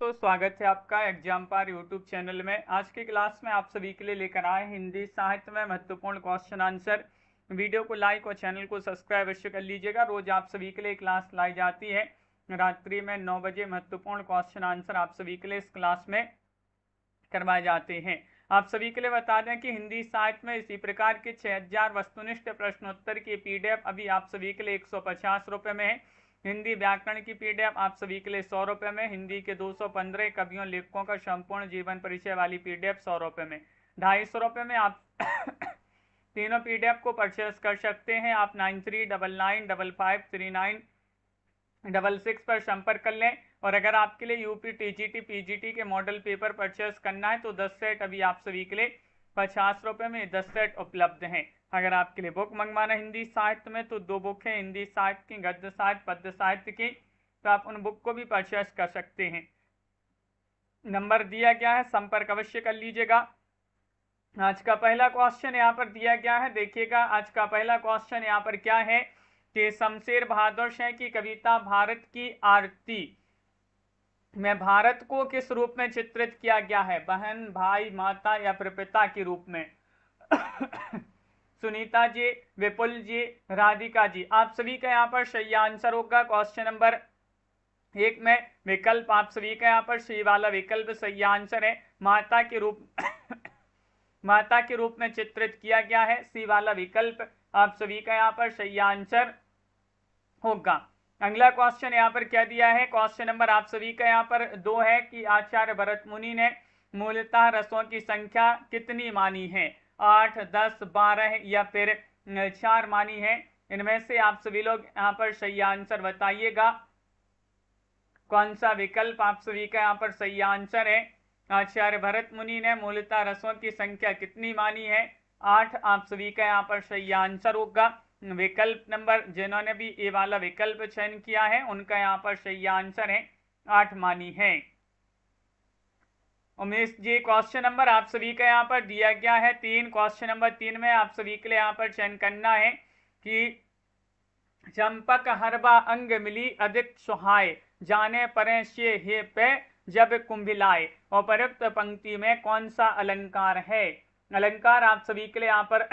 तो स्वागत है आपका एग्जाम पार यूट्यूब चैनल में। आज की क्लास में आप सभी के लिए लेकर आए हिंदी साहित्य में महत्वपूर्ण क्वेश्चन आंसर। वीडियो को लाइक और चैनल को सब्सक्राइब अवश्य कर लीजिएगा। रोज आप सभी के लिए क्लास लाई जाती है रात्रि में 9 बजे। महत्वपूर्ण क्वेश्चन आंसर आप सभी के लिए इस क्लास में करवाए जाते हैं। आप सभी के लिए बता दें कि हिंदी साहित्य में इसी प्रकार के 6000 वस्तुनिष्ठ प्रश्नोत्तर की पीडीएफ अभी आप सभी के लिए 150 रुपये में है। हिंदी व्याकरण की पीडीएफ आप सभी के लिए 100 रुपये में। हिंदी के 215 कवियों लेखकों का संपूर्ण जीवन परिचय वाली पीडीएफ 100 रुपये में। 250 रुपये में आप तीनों पीडीएफ को परचेस कर सकते हैं। आप 9399553966 पर संपर्क कर लें। और अगर आपके लिए यूपी टीजीटी पीजीटी के मॉडल पेपर परचेस करना है तो 10 सेट अभी आप सभी के लिए 50 रुपये में 10 सेट उपलब्ध हैं। अगर आपके लिए बुक मंगवाना हिंदी साहित्य में तो 2 बुक है हिंदी साहित्य की, गद्य साहित्य पद्य साहित्य की, तो आप उन बुक को भी परचेस कर सकते हैं। नंबर दिया गया है, संपर्क अवश्य कर लीजिएगा। आज का पहला क्वेश्चन यहाँ पर दिया गया है, देखिएगा। आज का पहला क्वेश्चन यहाँ पर क्या है कि शमशेर बहादुर शाह की कविता भारत की आरती में भारत को किस रूप में चित्रित किया गया है? बहन, भाई, माता या फिर पिता के रूप में? सुनीता जी, विपुल जी, राधिका जी, आप सभी का यहाँ पर सही आंसर होगा। क्वेश्चन नंबर 1 में विकल्प आप सभी का यहाँ पर सी वाला विकल्प सही आंसर है। माता के रूप माता के रूप में चित्रित किया गया है, सी वाला विकल्प आप सभी का यहाँ पर सही आंसर होगा। अगला क्वेश्चन यहाँ पर क्या दिया है? क्वेश्चन नंबर आप सभी का यहाँ पर 2 है कि आचार्य भरत मुनि ने मूलतः रसों की संख्या कितनी मानी है? 8, 10, 12 या फिर 4 मानी है? इनमें से आप सभी लोग यहाँ पर सही आंसर बताइएगा। कौन सा विकल्प आप सभी का यहाँ पर सही आंसर है? आचार्य भरत मुनि ने मूलतः रसों की संख्या कितनी मानी है? 8 आप सभी का यहाँ पर सही आंसर होगा। विकल्प नंबर जिन्होंने भी ये वाला विकल्प चयन किया है उनका यहाँ पर सही आंसर है 8 मानी है। उमेश जी, क्वेश्चन नंबर आप सभी का यहाँ पर दिया गया है 3। क्वेश्चन नंबर 3 में आप सभी के लिए यहाँ पर चयन करना है कि चंपक हरबा अंग मिली अधिक सुहाए, जाने परे से हे पे जब कुंभिलाए। उपरोक्त पंक्ति में कौन सा अलंकार है? अलंकार आप सभी के लिए यहाँ पर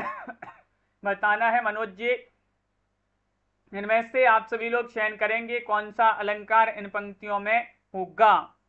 बताना है। मनोज जी, इनमें से आप सभी लोग चयन करेंगे कौन सा अलंकार इन पंक्तियों में होगा।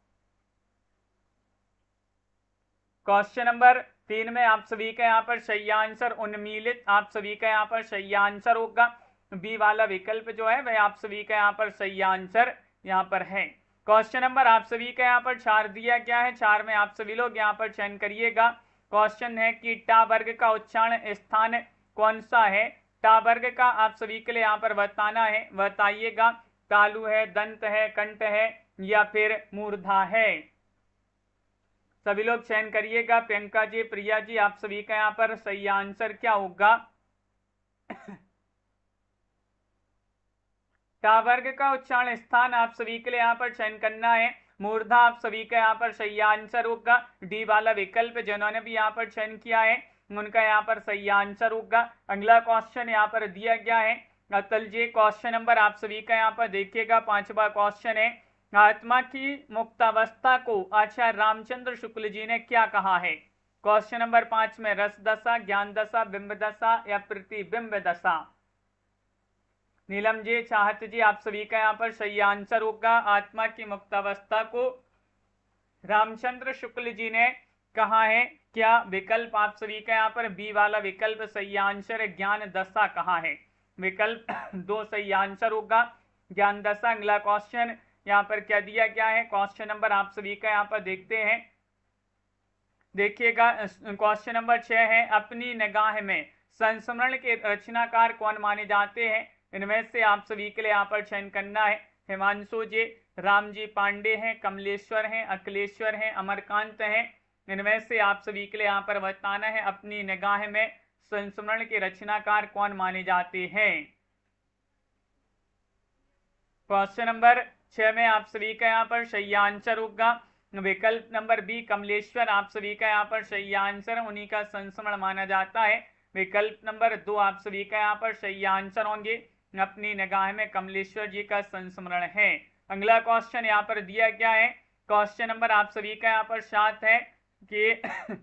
क्वेश्चन नंबर 3 में आप सभी का यहाँ पर सही आंसर उन्मीलित आप सभी का यहाँ पर सही आंसर होगा। बी वाला विकल्प जो है वह आप सभी का यहाँ पर सही आंसर यहाँ पर है। क्वेश्चन नंबर आप सभी का यहाँ पर 4 दिया गया है। 4 में आप सभी लोग यहाँ पर चयन करिएगा। क्वेश्चन है कि टा वर्ग का उच्चारण स्थान कौन सा है? टा वर्ग का आप सभी के लिए यहाँ पर बताना है, बताइएगा। तालु है, दंत है, कंठ है या फिर मूर्धा है? सभी लोग चयन करिएगा। प्रियंका जी, प्रिया जी, आप सभी का यहाँ पर सही आंसर क्या होगा? टा वर्ग का उच्चारण स्थान आप सभी के लिए यहाँ पर चयन करना है। मूर्धा आप सभी का यहाँ पर सही आंसर होगा। डी वाला विकल्प जिन्होंने भी यहाँ पर चयन किया है उनका यहाँ पर सही आंसर होगा। अगला क्वेश्चन यहाँ पर दिया गया है अतुल जी। क्वेश्चन नंबर आप सभी का यहाँ पर देखिएगा। 5वां क्वेश्चन है, आत्मा की मुक्तावस्था को आचार्य रामचंद्र शुक्ल जी ने क्या कहा है? क्वेश्चन नंबर 5 में रस दशा, ज्ञान दशा, बिंब दशा या प्रतिबिंब दशा? नीलम जी, चाहत जी, आप सभी का यहाँ पर सही आंसर होगा। आत्मा की मुक्तावस्था को रामचंद्र शुक्ल जी ने कहा है। क्या विकल्प आप सभी का यहाँ पर बी वाला विकल्प सही आंसर है? ज्ञान दशा कहा है। विकल्प 2 सही आंसर होगा, ज्ञान दशा। अगला क्वेश्चन यहाँ पर क्या दिया गया है? क्वेश्चन नंबर आप सभी का यहाँ पर देखते हैं, देखिएगा। क्वेश्चन नंबर 6 है, अपनी निगाह में संस्मरण के रचनाकार कौन माने जाते हैं? इनमें से आप सभी के लिए यहाँ पर चयन करना है। हिमांशु जी, रामजी पांडे हैं, कमलेश्वर हैं, अखिलेश्वर हैं, अमरकांत हैं। इनमें से आप सभी के लिए यहाँ पर बताना है अपनी निगाह में संस्मरण के रचनाकार कौन माने जाते हैं। क्वेश्चन नंबर 6 में आप सभी का यहाँ पर सही आंसर होगा विकल्प नंबर बी, कमलेश्वर आप सभी का यहाँ पर सही आंसर, उन्हीं का संस्मरण माना जाता है। विकल्प नंबर 2 आप सभी का यहाँ पर सही आंसर होंगे, अपनी निगाह में कमलेश्वर जी का संस्मरण है। अगला क्वेश्चन यहाँ पर दिया गया है क्वेश्चन नंबर आप सभी का यहाँ पर 7 है कि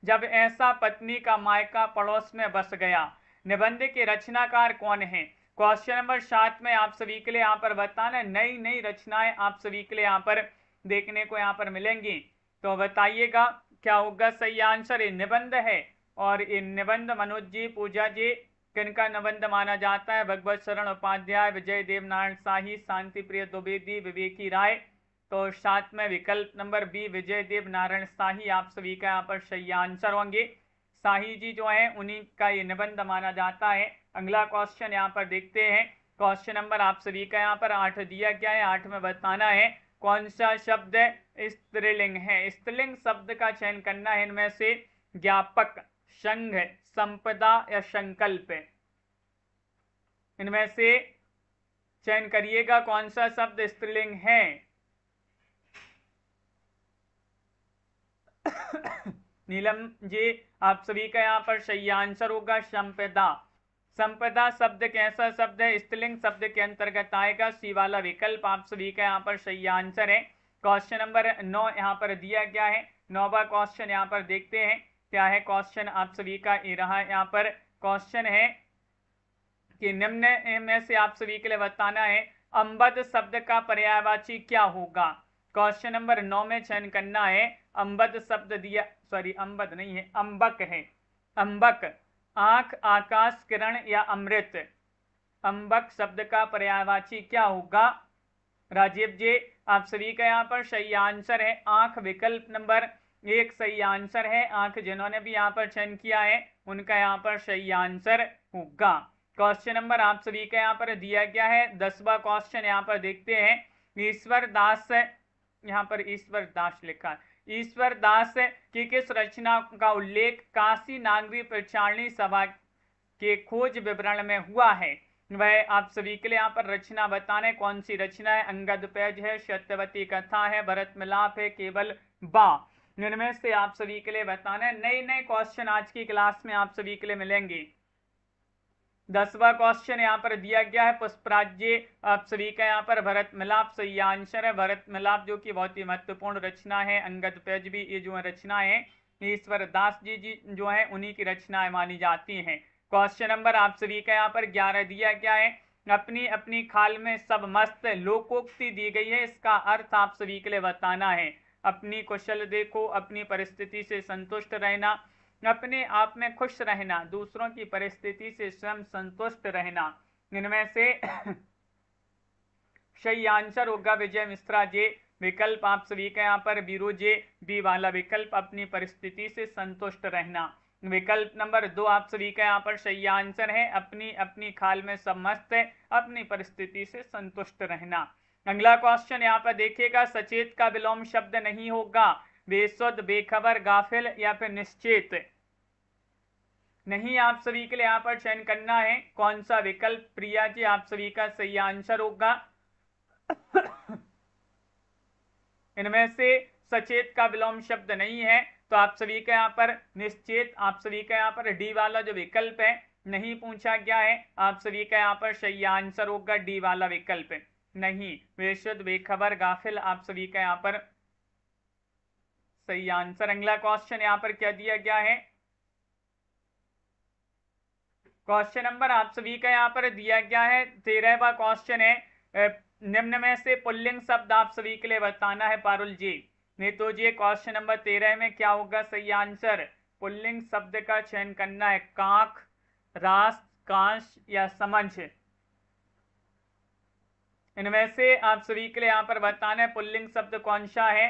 जब ऐसा पत्नी का मायका पड़ोस में बस गया, निबंध के रचनाकार कौन है। क्वेश्चन नंबर 7 में आप सभी के लिए यहाँ पर बताना, नई नई रचनाएं आप सभी के लिए यहाँ पर देखने को यहाँ पर मिलेंगी, तो बताइएगा क्या होगा सही आंसर। ये निबंध है और ये निबंध मनोज जी, पूजा जी, किनका निबंध माना जाता है। भगवत शरण उपाध्याय, विजय देव नारायण शाही, शांति प्रिय द्विवेदी, विवेकी राय। तो 7 में विकल्प नंबर बी विजय देव नारायण शाही आप सभी का यहाँ पर सही आंसर होंगे। शाही जी जो है उन्हीं का ये निबंध माना जाता है। अगला क्वेश्चन यहाँ पर देखते हैं। क्वेश्चन नंबर आप सभी का यहाँ पर 8 दिया गया है। 8 में बताना है कौन सा शब्द स्त्रीलिंग है। स्त्रीलिंग शब्द का चयन करना है इनमें से ज्ञापक, संघ, संपदा या संकल्प। इनमें से चयन करिएगा कौन सा शब्द स्त्रीलिंग है। नीलम जी आप सभी का यहाँ पर सही आंसर होगा संपदा। संपदा शब्द कैसा शब्द है, स्त्रीलिंग शब्द के अंतर्गत आएगा। सी वाला विकल्प आप सभी का यहाँ पर सही आंसर है। क्वेश्चन नंबर 9 यहाँ पर दिया गया है। 9वां क्वेश्चन यहाँ पर देखते हैं क्या है। क्वेश्चन आप सभी का ये रहा। यहाँ पर क्वेश्चन है कि निम्न में से आप सभी के लिए बताना है अंबद शब्द का पर्यायवाची क्या होगा। क्वेश्चन नंबर 9 में चयन करना है। अंबद शब्द दिया, सॉरी अंबद नहीं है, अंबक है। अंबक आंख, आकाश, किरण या अमृत। अंबक शब्द का पर्यायवाची क्या होगा। राजीव जी आप सभी का यहाँ पर सही आंसर है आंख। विकल्प नंबर 1 सही आंसर है। आंख जिन्होंने भी यहाँ पर चयन किया है उनका यहाँ पर सही आंसर होगा। क्वेश्चन नंबर आप सभी का यहाँ पर दिया गया है। 10वां क्वेश्चन यहाँ पर देखते हैं। ईश्वर दास, यहाँ पर ईश्वर दास लिखा है। ईश्वर दास की किस रचना का उल्लेख काशी नागरी प्रचारणी सभा के खोज विवरण में हुआ है। वह आप सभी के लिए यहाँ पर रचना बताने कौन सी रचना है। अंगद पैज है, सत्यवती कथा है, भरत मिलाप है, केवल बा। इनमें से आप सभी के लिए बताना है। नए नए क्वेश्चन आज की क्लास में आप सभी के लिए मिलेंगे। 10वां क्वेश्चन यहाँ पर दिया गया है। पुष्पराज जी आप सभी का यहाँ पर भरत मिलाप सही आंसर है। भरत मिलाप जो कि बहुत ही महत्वपूर्ण रचना है। अंगद पैज भी ये जो रचना है ईश्वर दास जी जो है उन्हीं की रचनाएं मानी जाती हैं। क्वेश्चन नंबर आप सभी का यहाँ पर 11 दिया गया है। अपनी अपनी खाल में सब मस्त, लोकोक्ति दी गई है, इसका अर्थ आप सभी के लिए बताना है। अपनी कुशल देखो, अपनी परिस्थिति से संतुष्ट रहना, अपने आप में खुश रहना, दूसरों की परिस्थिति से स्वयं संतुष्ट रहना। इनमें से सही आंसर होगा विजय मिश्रा जी। विकल्प आप सभी का यहाँ पर बीरू जी, बी वाला विकल्प अपनी परिस्थिति से संतुष्ट रहना। विकल्प नंबर 2 आप सभी का यहाँ पर सही आंसर है। अपनी अपनी खाल में सब मस्त है, अपनी परिस्थिति से संतुष्ट रहना। अगला क्वेश्चन यहाँ पर देखिएगा। सचेत का विलोम शब्द नहीं होगा। बेसुध, बेखबर, गाफिल या फिर निश्चेत। नहीं आप सभी के लिए यहाँ पर चयन करना है कौन सा विकल्प। प्रिया जी आप सभी का सही आंसर होगा। इनमें से सचेत का विलोम शब्द नहीं है, तो आप सभी का यहाँ पर निश्चेत, आप सभी का यहाँ पर डी वाला जो विकल्प है नहीं पूछा गया है, आप सभी का यहाँ पर सही आंसर होगा डी वाला विकल्प। नहीं, बेसुध, बेखबर, गाफिल आप सभी का यहाँ पर सही आंसर। अगला क्वेश्चन यहाँ पर क्या दिया गया है। क्वेश्चन नंबर आप सभी का यहाँ पर दिया गया है। 13वां क्वेश्चन है। निम्न में से पुल्लिंग शब्द आप सभी के लिए बताना है। पारुल जी, नीतू जी, क्वेश्चन नंबर 13 में क्या होगा सही आंसर। पुल्लिंग शब्द का चयन करना है। कांख, रास, कांश या समझ। इनमें से आप सभी के लिए यहाँ पर बताना है पुल्लिंग शब्द कौन सा है।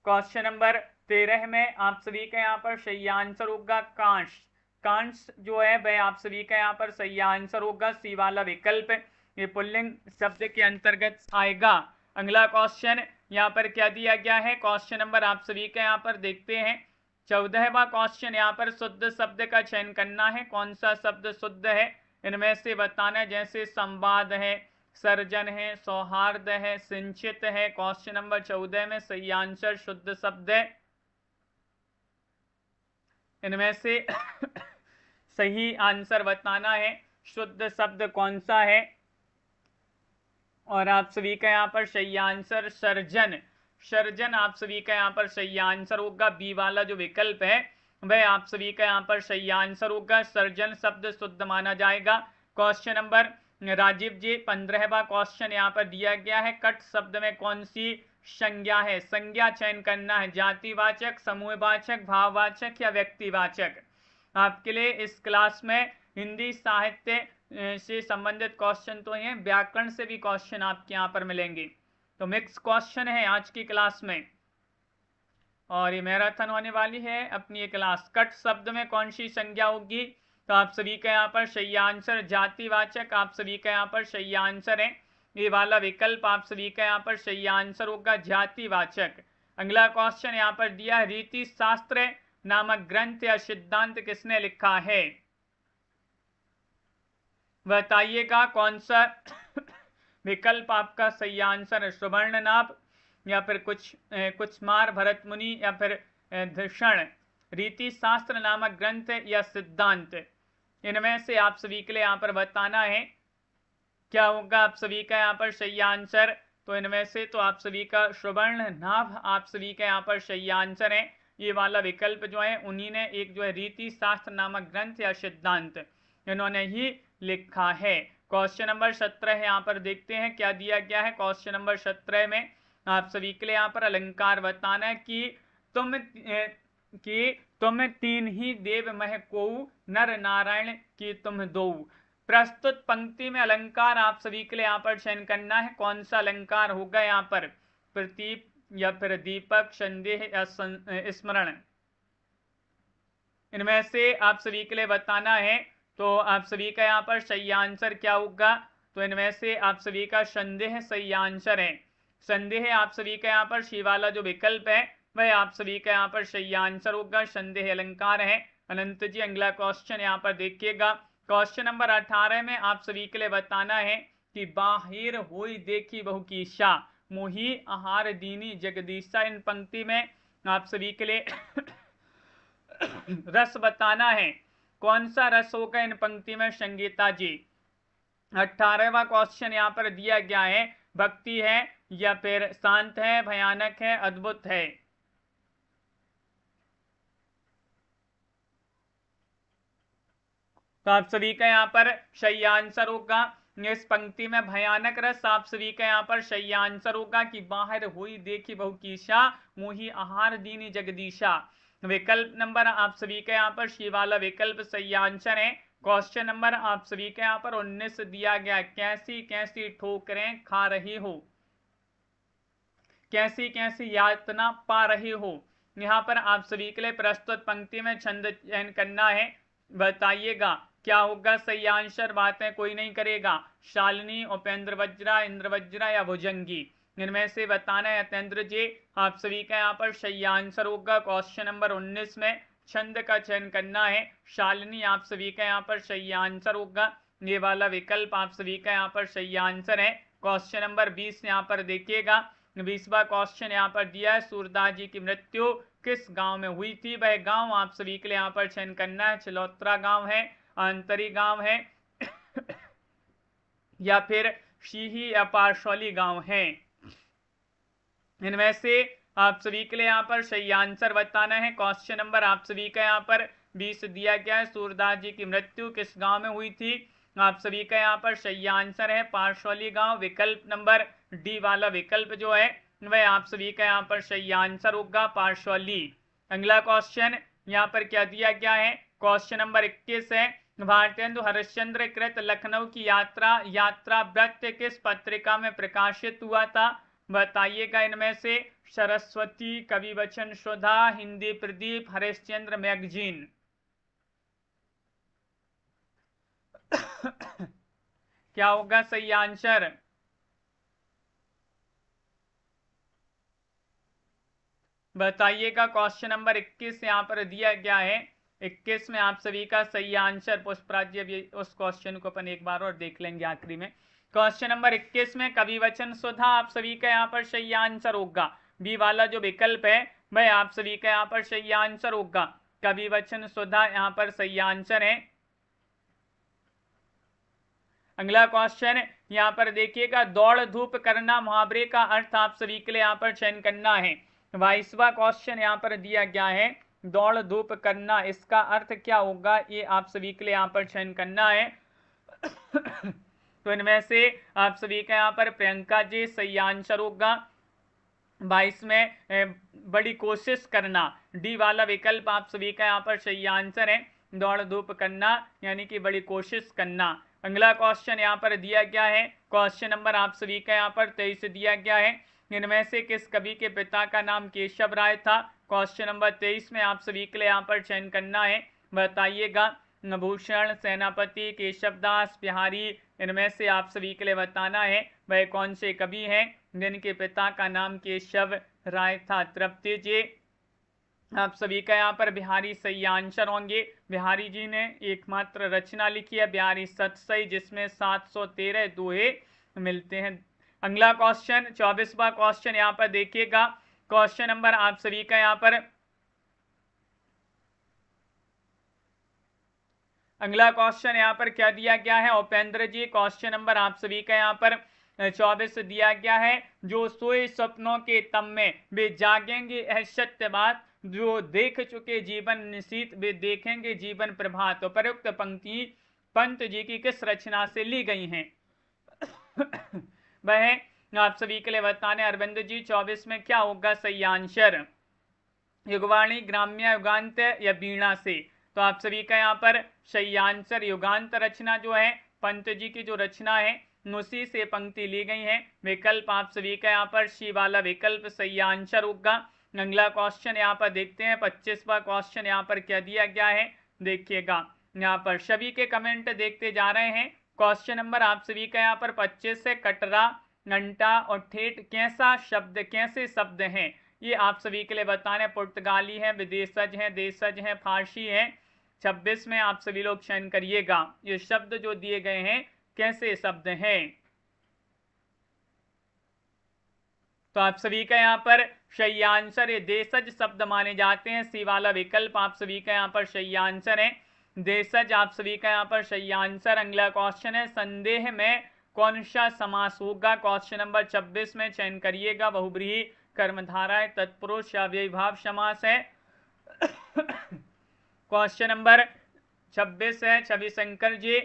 क्वेश्चन नंबर 13 में आप सभी का यहाँ पर सही आंसर होगा कांश। कांश जो है वह आप सभी का यहाँ पर सही आंसर होगा, सी वाला विकल्प ये पुल्लिंग शब्द के अंतर्गत आएगा। अगला क्वेश्चन यहाँ पर क्या दिया गया है। क्वेश्चन नंबर आप सभी का यहाँ पर देखते हैं। 14वां क्वेश्चन यहाँ पर शुद्ध शब्द का चयन करना है। कौन सा शब्द शुद्ध है इनमें से बताना है। जैसे संवाद है, सर्जन है, सौहार्द है, सिंचित है। क्वेश्चन नंबर 14 में सही आंसर शुद्ध शब्द है। इनमें से सही आंसर बताना है शुद्ध शब्द कौन सा है। और आप सभी का यहाँ पर सही आंसर सर्जन। सर्जन आप सभी का यहाँ पर सही आंसर होगा। बी वाला जो विकल्प है वह आप सभी का यहाँ पर सही आंसर होगा। सर्जन शब्द शुद्ध माना जाएगा। क्वेश्चन नंबर राजीव जी 15वां क्वेश्चन यहाँ पर दिया गया है, कट शब्द में कौन सी संज्ञा है? संज्ञा चयन करना है, जातिवाचक, समूहवाचक, भाववाचक या व्यक्तिवाचक। आपके लिए इस क्लास में हिंदी साहित्य से संबंधित क्वेश्चन तो हैं, व्याकरण से भी क्वेश्चन आपके यहाँ पर मिलेंगे। तो मिक्स क्वेश्चन है आज की क्लास में और ये मैराथन होने वाली है अपनी ये क्लास। कट शब्द में कौन सी संज्ञा होगी? तो आप सभी का यहाँ पर सही आंसर जातिवाचक, आप सभी का यहाँ पर सही आंसर है। ये वाला विकल्प आप सभी का यहाँ पर सही आंसर होगा, जातिवाचक। अगला क्वेश्चन यहाँ पर दिया, रीति शास्त्र नामक ग्रंथ या सिद्धांत किसने लिखा है? बताइएगा कौन सा विकल्प आपका सही आंसर है। सुवर्णनाभ या फिर कुचमार भरत मुनि या फिर धृषण। रीति शास्त्र नामक ग्रंथ या सिद्धांत, इनमें से आप सभी के लिए यहाँ पर बताना है क्या होगा आप सभी का यहाँ पर सही आंसर। तो इनमें से तो आप सभी का सुवर्णनाभ आप सभी का यहाँ पर सही आंसर है। ये वाला विकल्प जो है उन्हीं ने एक जो है रीति शास्त्र नामक ग्रंथ या सिद्धांत इन्होंने ही लिखा है। क्वेश्चन नंबर 17 यहाँ पर देखते हैं क्या दिया गया है। क्वेश्चन नंबर 17 में आप सभी के लिए यहाँ पर अलंकार बताना है कि तुम तीन ही देव मह कोऊ, नर नारायण की तुम दो। प्रस्तुत पंक्ति में अलंकार आप सभी के लिए यहाँ पर चयन करना है। कौन सा अलंकार होगा यहाँ पर? प्रतीप या फिर दीपक, संदेह या स्मरण, इनमें से आप सभी के लिए बताना है। तो आप सभी का यहाँ पर सही आंसर क्या होगा? तो इनमें से आप सभी का संदेह सही आंसर है। संदेह आप सभी का यहाँ पर सी वाला जो विकल्प है वह आप सभी का यहाँ पर सही आंसर होगा, संदेह अलंकार है। अनंत जी अगला क्वेश्चन यहाँ पर देखिएगा। क्वेश्चन नंबर 18 में आप सभी के लिए बताना है कि बाहिर होई देखी बहु की ईशा, मोही आहार दीनी जगदीशा। इन पंक्ति में आप सभी के लिए रस बताना है। कौन सा रस होगा इन पंक्ति में संगीता जी? 18वां क्वेश्चन यहाँ पर दिया गया है, भक्ति है या फिर शांत है, भयानक है, अद्भुत है। तो आप सभी का यहाँ पर सही आंसर होगा इस पंक्ति में भयानक रस आप सभी का यहाँ पर सही आंसर होगा कि बाहर हुई देखी बहु की ईशा, मोही आहार दीनी जगदीशा। विकल्प नंबर आप सभी का यहाँ पर सी वाला विकल्प सही आंसर है। क्वेश्चन नंबर आप सभी के यहाँ पर 19 दिया गया, कैसी कैसी ठोकरें खा रही हो, कैसी कैसी यातना पा रही हो। यहाँ पर आप सभी के लिए प्रस्तुत पंक्ति में छंद चयन करना है। बताइएगा क्या होगा सही आंसर? बातें कोई नहीं करेगा, शालिनी, उपेंद्र वज्रा, इंद्र वज्रा या भुजंगी, इनमें से बताना है। अतेंद्र जी आप सभी का यहाँ पर सही आंसर होगा। क्वेश्चन नंबर 19 में छंद का चयन करना है। शालिनी आप सभी का यहाँ पर सही आंसर होगा। ये वाला विकल्प आप सभी का यहाँ पर सही आंसर है। क्वेश्चन नंबर 20 यहाँ पर देखिएगा। 20वां क्वेश्चन यहाँ पर दिया है, सूरदास जी की मृत्यु किस गांव में हुई थी? वह गांव आप सभी के लिए यहाँ पर चयन करना है। चिलौत्रा गांव है, अंतरी गांव है या फिर सीही या पारसौली गांव है। इनमें से आप सभी के लिए यहाँ पर सही आंसर बताना है। क्वेश्चन नंबर आप सभी का यहाँ पर 20 दिया गया है, सूरदास जी की मृत्यु किस गांव में हुई थी? आप सभी का यहाँ पर सही आंसर है पारसौली गांव। विकल्प नंबर डी वाला विकल्प जो है वह आप सभी का यहाँ पर सही आंसर होगा, पारसौली। अगला क्वेश्चन यहाँ पर क्या दिया गया है? क्वेश्चन नंबर 21 है, भारतेंदु हरिश्चंद्र कृत लखनऊ की यात्रा वृत्त किस पत्रिका में प्रकाशित हुआ था? बताइएगा इनमें से। सरस्वती, कवि वचन सुधा, हिंदी प्रदीप, हरिश्चंद्र मैगजीन। क्या होगा सही आंसर? बताइएगा। क्वेश्चन नंबर 21 यहाँ पर दिया गया है। 21 में आप सभी का सही आंसर, पुष्पराज जी उस क्वेश्चन को अपन एक बार और देख लेंगे आखिरी में। क्वेश्चन नंबर 21 में कवि वचन सुधा आप सभी का यहाँ पर सही आंसर होगा। बी वाला जो विकल्प है वह आप सभी का यहाँ पर सही आंसर होगा, कवि वचन सुधा यहाँ पर सही आंसर है। अगला क्वेश्चन यहाँ पर देखिएगा दौड़ धूप करना मुहावरे का अर्थ आप सभी के लिए यहाँ पर चयन करना है। 22वां क्वेश्चन यहाँ पर दिया गया है, दौड़ धूप करना, इसका अर्थ क्या होगा, ये आप सभी के लिए यहाँ पर चयन करना है। तो इनमें से आप सभी का यहाँ पर प्रियंका जी सही आंसर होगा। 22 में बड़ी कोशिश करना, डी वाला विकल्प आप सभी का यहाँ पर सही आंसर है। दौड़ धूप करना यानी कि बड़ी कोशिश करना। अगला क्वेश्चन यहाँ पर दिया गया है, क्वेश्चन नंबर आप सभी का यहाँ पर 23 दिया गया है, इनमें से किस कवि के पिता का नाम केशव राय था। क्वेश्चन नंबर 23 में आप सभी के लिए यहाँ पर चयन करना है, बताइएगा। भूषण, सेनापति, केशवदास, बिहारी, इनमें से आप सभी के लिए बताना है वह कौन से कवि हैं जिनके पिता का नाम केशव राय था। तृप्ति जी आप सभी का यहाँ पर बिहारी सही आंसर होंगे। बिहारी जी ने एकमात्र रचना लिखी है बिहारी सतसई, जिसमें 713 दोहे मिलते हैं। अगला क्वेश्चन 24वां क्वेश्चन यहाँ पर देखिएगा, क्वेश्चन नंबर आप सभी का यहाँ पर, अगला क्वेश्चन यहाँ पर क्या दिया गया है उपेंद्र जी, क्वेश्चन नंबर आप सभी का यहाँ पर 24 दिया गया है, जो सोए सपनों के तम में वे जागेंगे है सत्य बात, जो देख चुके जीवन निशीत वे देखेंगे जीवन प्रभात। तो प्रयुक्त पंक्ति पंत जी की किस रचना से ली गई हैं? वह आप सभी के लिए बताने अरविंद जी 24 में क्या होगा सही आंसर, युगवाणी, ग्राम्य, युगांत या वीणा से। तो आप सभी का यहाँ पर सही आंसर युगांत रचना जो है पंत जी की जो रचना है उसी से पंक्ति ली गई है। विकल्प आप सभी का यहाँ पर सी वाला विकल्प सही आंसर होगा। अगला क्वेश्चन यहाँ पर देखते हैं 25वां क्वेश्चन यहाँ पर क्या दिया गया है, देखिएगा यहाँ पर सभी के कमेंट देखते जा रहे हैं। क्वेश्चन नंबर आप सभी का यहाँ पर 25 से कटरा, घंटा और ठेठ कैसे शब्द हैं, ये आप सभी के लिए बताने। पुर्तगाली है, विदेशज है, देशज है, फारसी है। 26 में आप सभी लोग चयन करिएगा, ये शब्द जो दिए गए हैं कैसे शब्द हैं। तो आप सभी का यहाँ पर सही आंसर है देशज शब्द माने जाते हैं, सी वाला विकल्प आप सभी का यहाँ पर सही आंसर है, देशज आप सभी का यहाँ पर सही आंसर। अगला क्वेश्चन है संदेह में कौन सा समास होगा, क्वेश्चन नंबर 26 में चयन करिएगा। बहुब्रीहि, कर्मधारा, तत्पुरुष या व्ययभाव समास है। क्वेश्चन नंबर 26 है छवि शंकर जी,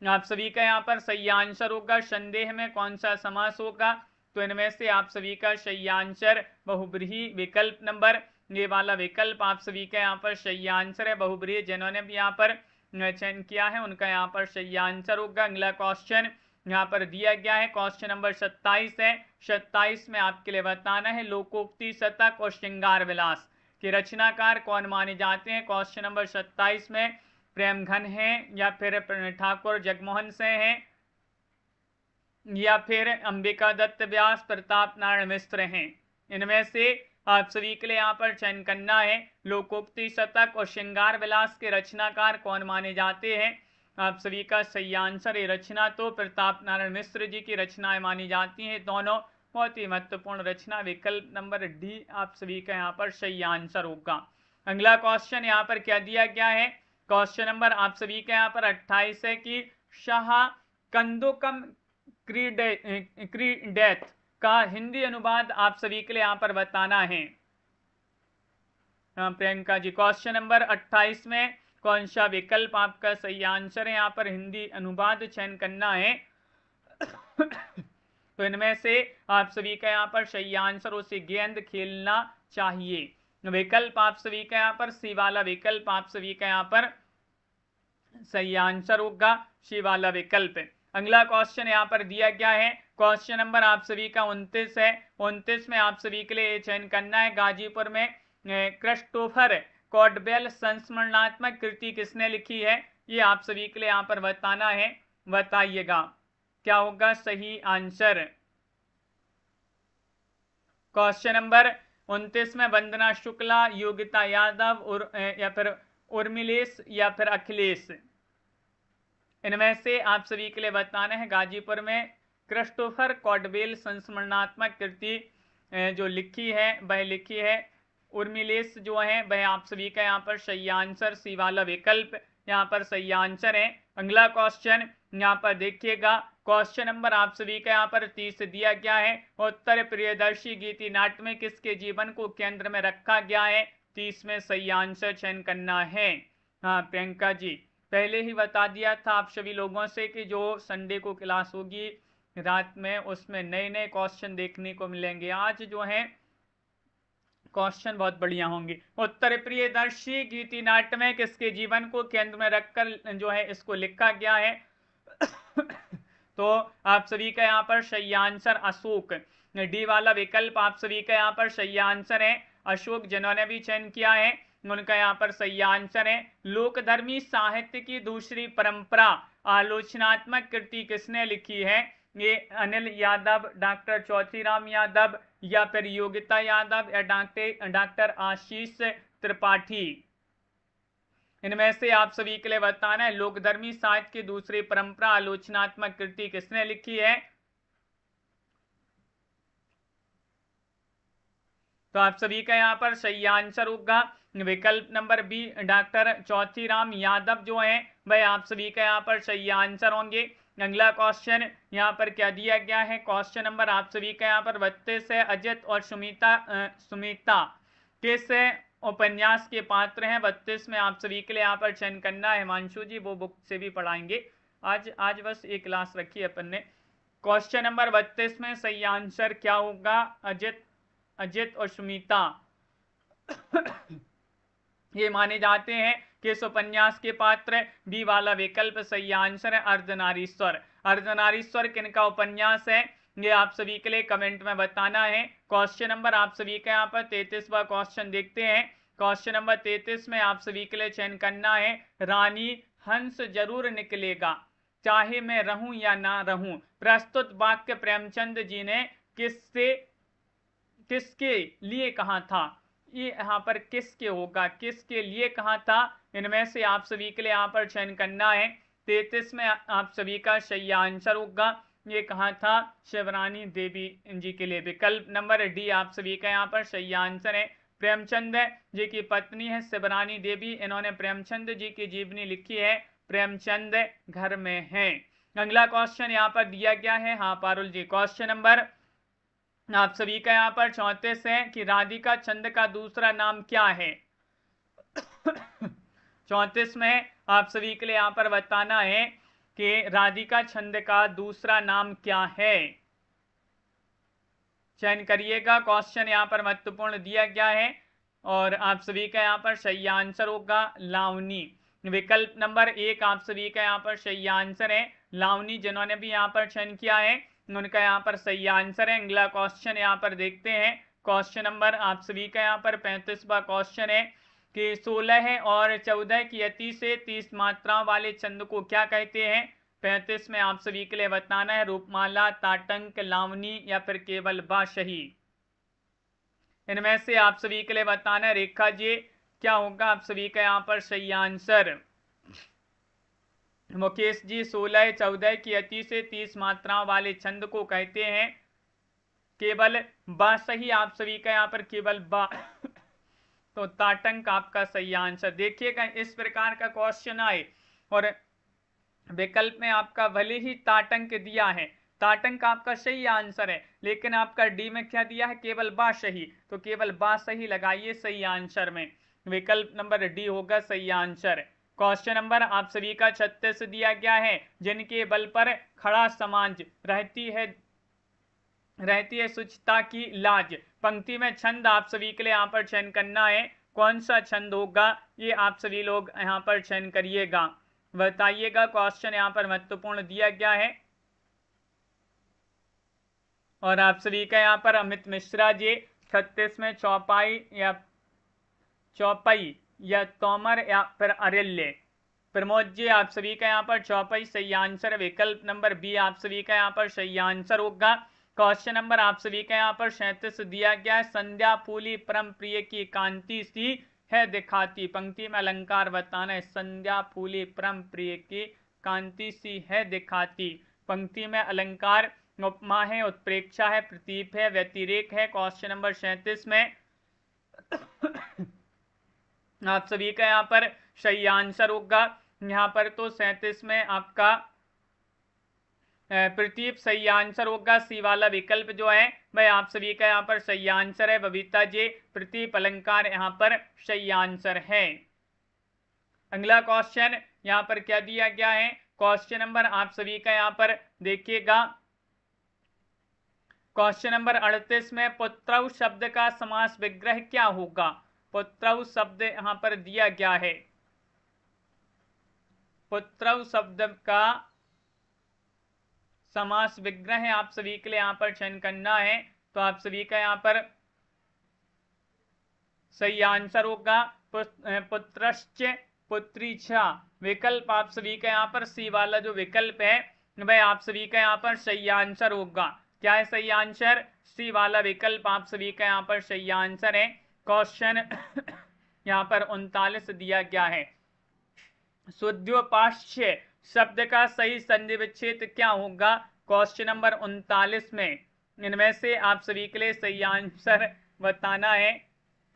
आप सभी का यहाँ पर सही आंसर होगा संदेह में कौन सा समास होगा। तो इनमें से आप सभी का सही आंसर बहुब्रीहि विकल्प नंबर ये वाला विकल्प आप सभी का यहाँ पर सही आंसर है। बहुब्रीहि जिन्होंने भी यहाँ पर चयन किया है उनका यहाँ पर सही आंसर होगा। अगला क्वेश्चन यहाँ पर दिया गया है, क्वेश्चन नंबर 27 है। 27 में आपके लिए बताना है लोकोक्ति, शतक और श्रृंगार विलास के रचनाकार कौन माने जाते हैं। क्वेश्चन नंबर 27 में प्रेमघन है या फिर ठाकुर जगमोहन से हैं या फिर अंबिका दत्त व्यास, प्रताप नारायण मिश्र हैं। इनमें से आप सभी के लिए यहाँ पर चयन करना है लोकोक्ति, शतक और श्रृंगार विलास के रचनाकार कौन माने जाते हैं। आप सभी का सही आंसर है रचना तो प्रताप नारायण मिश्र जी की रचनाएं मानी जाती हैं, दोनों बहुत ही महत्वपूर्ण रचना। विकल्प नंबर डी आप सभी का यहाँ पर सही आंसर होगा। अगला क्वेश्चन यहाँ पर क्या दिया गया है, क्वेश्चन नंबर आप सभी का यहाँ पर 28 है कि शाह कंदुकम क्रीडेथ का हिंदी अनुवाद आप सभी के लिए यहाँ पर बताना है। प्रियंका जी क्वेश्चन नंबर 28 में कौन सा विकल्प आपका सही आंसर है, यहाँ पर हिंदी अनुवाद चयन करना है। तो इनमें से आप सभी का यहाँ पर सही आंसर उसे गेंद खेलना चाहिए। विकल्प आप सभी का यहाँ पर सी वाला विकल्प आप सभी का यहाँ पर सही आंसर होगा, सी वाला विकल्प। अगला क्वेश्चन यहाँ पर दिया गया है, क्वेश्चन नंबर आप सभी का 29 है। 29 में आप सभी के लिए चयन करना है गाजीपुर में क्रिस्टोफर कॉडवेल संस्मरणात्मक कृति किसने लिखी है, ये आप सभी के लिए यहाँ पर बताना है, बताइएगा क्या होगा सही आंसर। क्वेश्चन नंबर 29 में वंदना शुक्ला, योगिता यादव या फिर उर्मिलेश या फिर अखिलेश, इनमें से आप सभी के लिए बताना है। गाजीपुर में क्रिस्टोफर कॉडवेल संस्मरणात्मक कृति जो लिखी है वह लिखी है उर्मिलेश जो है वह आप सभी का यहाँ पर सही आंसर, सी वाला विकल्प यहाँ पर सही आंसर है। अगला क्वेश्चन यहाँ पर देखिएगा, क्वेश्चन नंबर आप सभी का यहाँ पर 30 दिया गया है। उत्तर प्रियदर्शी गीति नाट्य में किसके जीवन को केंद्र में रखा गया है? 30 में सही आंसर चयन करना है। हाँ प्रियंका जी, पहले ही बता दिया था आप सभी लोगों से कि जो संडे को क्लास होगी रात में, उसमें नए नए क्वेश्चन देखने को मिलेंगे। आज जो है क्वेश्चन बहुत बढ़िया होंगे। उत्तर प्रियदर्शी गीति नाट्य में किसके जीवन को केंद्र में रखकर जो है इसको लिखा गया है? तो आप सभी का यहाँ पर सही आंसर अशोक, डी वाला विकल्प आप सभी का यहाँ पर सही आंसर है। अशोक जिन्होंने भी चयन किया है उनका यहाँ पर सही आंसर है। लोकधर्मी साहित्य की दूसरी परंपरा आलोचनात्मक कृति किसने लिखी है? ये अनिल यादव, डॉक्टर चौथीराम यादव, या फिर योगिता यादव, या डॉक्टर आशीष त्रिपाठी। इनमें से आप सभी के लिए बताना है लोकधर्मी साहित्य की दूसरी परंपरा आलोचनात्मक कृति किसने लिखी है? तो आप सभी का यहाँ पर सही आंसर होगा विकल्प number B, doctor Chauthiram Yadav जो है वह आप सभी का यहाँ पर सही आंसर होंगे। अगला क्वेश्चन यहाँ पर क्या दिया गया है? क्वेश्चन नंबर आप सभी का यहाँ पर 32 है। अजित और सुमिता किस उपन्यास के पात्र हैं? 32 में आप सभी के लिए यहाँ पर चयन करना है। हिमांशु जी वो बुक से भी पढ़ाएंगे, आज बस एक क्लास रखी है अपन ने। क्वेश्चन नंबर 32 में सही आंसर क्या होगा? अजित और सुमिता ये माने जाते हैं कि इस उपन्यास के पात्र। बी वाला विकल्प सही आंसर है। अर्धनारीश्वर, अर्धनारीश्वर किनका उपन्यास है ये आप सभी के लिए कमेंट में बताना है। क्वेश्चन नंबर आप सभी का यहाँ पर 33वां क्वेश्चन देखते हैं। क्वेश्चन नंबर 33 में आप सभी के लिए चयन करना है रानी हंस जरूर निकलेगा चाहे मैं रहूं या ना रहूं। प्रस्तुत वाक्य प्रेमचंद जी ने किसके लिए कहा था? ये यहाँ पर किसके होगा, किसके लिए कहा था? इनमें से आप सभी के लिए यहाँ पर चयन करना है। 33 में आप सभी का सही आंसर होगा ये कहा था शिवरानी देवी जी के लिए। विकल्प नंबर डी आप सभी का यहाँ पर सही आंसर है। प्रेमचंद जी की पत्नी है शिवरानी देवी, इन्होंने प्रेमचंद जी की जीवनी लिखी है प्रेमचंद घर में है। अगला क्वेश्चन यहाँ पर दिया गया है। हाँ पारुल जी, क्वेश्चन नंबर आप सभी का यहाँ पर 34 है कि राधिका छंद का दूसरा नाम क्या है? 34 में आप सभी के लिए यहाँ पर बताना है कि राधिका छंद का दूसरा नाम क्या है। चयन करिएगा, क्वेश्चन यहाँ पर महत्वपूर्ण दिया गया है और आप सभी का यहाँ पर सही आंसर होगा लावनी। विकल्प नंबर 1 आप सभी का यहाँ पर सही आंसर है। लावनी जिन्होंने भी यहाँ पर चयन किया है उनका यहाँ पर सही आंसर है। अगला क्वेश्चन यहाँ पर देखते हैं। क्वेश्चन नंबर आप सभी का यहाँ पर 35वां क्वेश्चन है कि 16 और 14 की अति से 30 मात्राओं वाले छंद को क्या कहते हैं? 35 में आप सभी के लिए बताना है रूपमाला, ताटंक, लावनी या फिर केवल बाशही। इनमें से आप सभी के लिए बताना है रेखा जी क्या होगा आप सभी का यहाँ पर सही आंसर? मुकेश जी 16, 14 की अति से 30 मात्राओं वाले छंद को कहते हैं केवल बा। सही आप सभी का यहाँ पर केवल बा तो ताटंक आपका सही आंसर। देखिएगा इस प्रकार का क्वेश्चन आए और विकल्प में आपका भले ही ताटंक दिया है, ताटंक आपका सही आंसर है, लेकिन आपका डी में क्या दिया है? केवल बा सही, तो केवल बा सही लगाइए सही आंसर में। विकल्प नंबर डी होगा सही आंसर। क्वेश्चन नंबर आप सभी का 36 दिया गया है जिनके बल पर खड़ा समाज रहती है शुचिता की लाज। पंक्ति में छंद आप सभी के लिए यहाँ पर चयन करना है। कौन सा छंद होगा ये आप सभी लोग यहाँ पर चयन करिएगा, बताइएगा। क्वेश्चन यहाँ पर महत्वपूर्ण दिया गया है और आप सभी का यहाँ पर अमित मिश्रा जी 36 में चौपाई या तोमर या फिर अरिल्य। प्रमोद जी आप सभी का यहाँ पर चौपाई सही आंसर। विकल्प नंबर बी आप सभी का यहाँ पर सही आंसर होगा। क्वेश्चन नंबर आप सभी का यहाँ पर 37 दिया गया है संध्या फूली परम प्रिय की कांति सी है दिखाती। पंक्ति में अलंकार बताना है संध्या फूली परम प्रिय की कांति सी है दिखाती। पंक्ति में अलंकार उपमा है, उत्प्रेक्षा है, प्रतीप है, व्यतिरेक है। क्वेश्चन नंबर 37 में आप सभी का यहाँ पर सही आंसर होगा। यहाँ पर तो 37 में आपका प्रदीप सही आंसर होगा। सी वाला विकल्प जो है वह आप सभी का यहाँ पर सही आंसर है। बबीता जी प्रदीप अलंकार यहाँ पर सही आंसर है। अगला क्वेश्चन यहाँ पर क्या दिया गया है, क्वेश्चन नंबर आप सभी का यहाँ पर देखिएगा, क्वेश्चन नंबर 38 में पुत्रौ शब्द का समास विग्रह क्या होगा। पुत्रौ शब्द यहाँ पर दिया गया है, पुत्रौ शब्द का समास विग्रह आप सभी के लिए यहाँ पर चयन करना है। तो आप सभी का यहाँ पर सही आंसर होगा पुत्रश्च पुत्री छ। विकल्प आप सभी का यहाँ पर सी वाला जो विकल्प है वह आप सभी का यहाँ पर सही आंसर होगा। क्या है सही आंसर, सी वाला विकल्प आप सभी का यहाँ पर सही आंसर है। क्वेश्चन यहाँ पर 39 दिया गया है। शुद्धोपास्य शब्द का सही संधि विच्छेद क्या होगा। क्वेश्चन नंबर 39 में इनमें से आप सभी के लिए सही आंसर बताना है।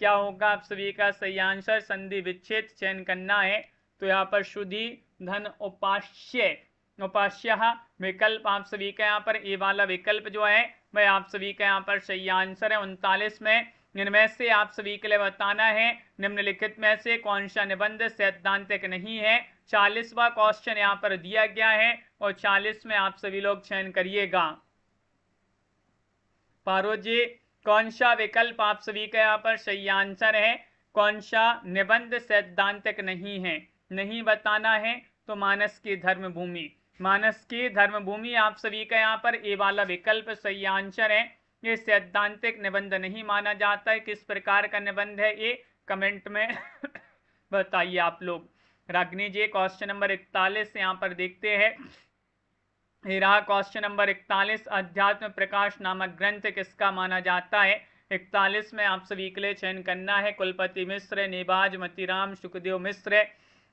क्या होगा आप सभी का सही आंसर, संधि विच्छेद चयन करना है। तो यहाँ पर शुद्धि धन उपास्य, उपास्य विकल्प आप सभी का यहाँ पर ए वाला विकल्प जो है वह आप सभी का यहाँ पर सही आंसर है। 39 में इनमें से आप सभी के लिए बताना है निम्नलिखित में से कौन सा निबंध सैद्धांतिक नहीं है। 40वां क्वेश्चन यहाँ पर दिया गया है और 40 में आप सभी लोग चयन करिएगा। पारो जी कौन सा विकल्प आप सभी का यहाँ पर सही आंसर है, कौन सा निबंध सैद्धांतिक नहीं है, नहीं बताना है। तो मानस की धर्मभूमि, मानस की धर्मभूमि आप सभी का यहाँ पर ए वाला विकल्प सही आंसर है। ये सैद्धांतिक निबंध नहीं माना जाता है। किस प्रकार का निबंध है ये कमेंट में बताइए आप लोग। रागिनी जी क्वेश्चन नंबर 41 यहाँ पर देखते हैं। रहा क्वेश्चन नंबर 41, अध्यात्म प्रकाश नामक ग्रंथ किसका माना जाता है। 41 में आप सभी के लिए चयन करना है कुलपति मिश्र, नेबाज, मतीराम, सुखदेव मिश्र।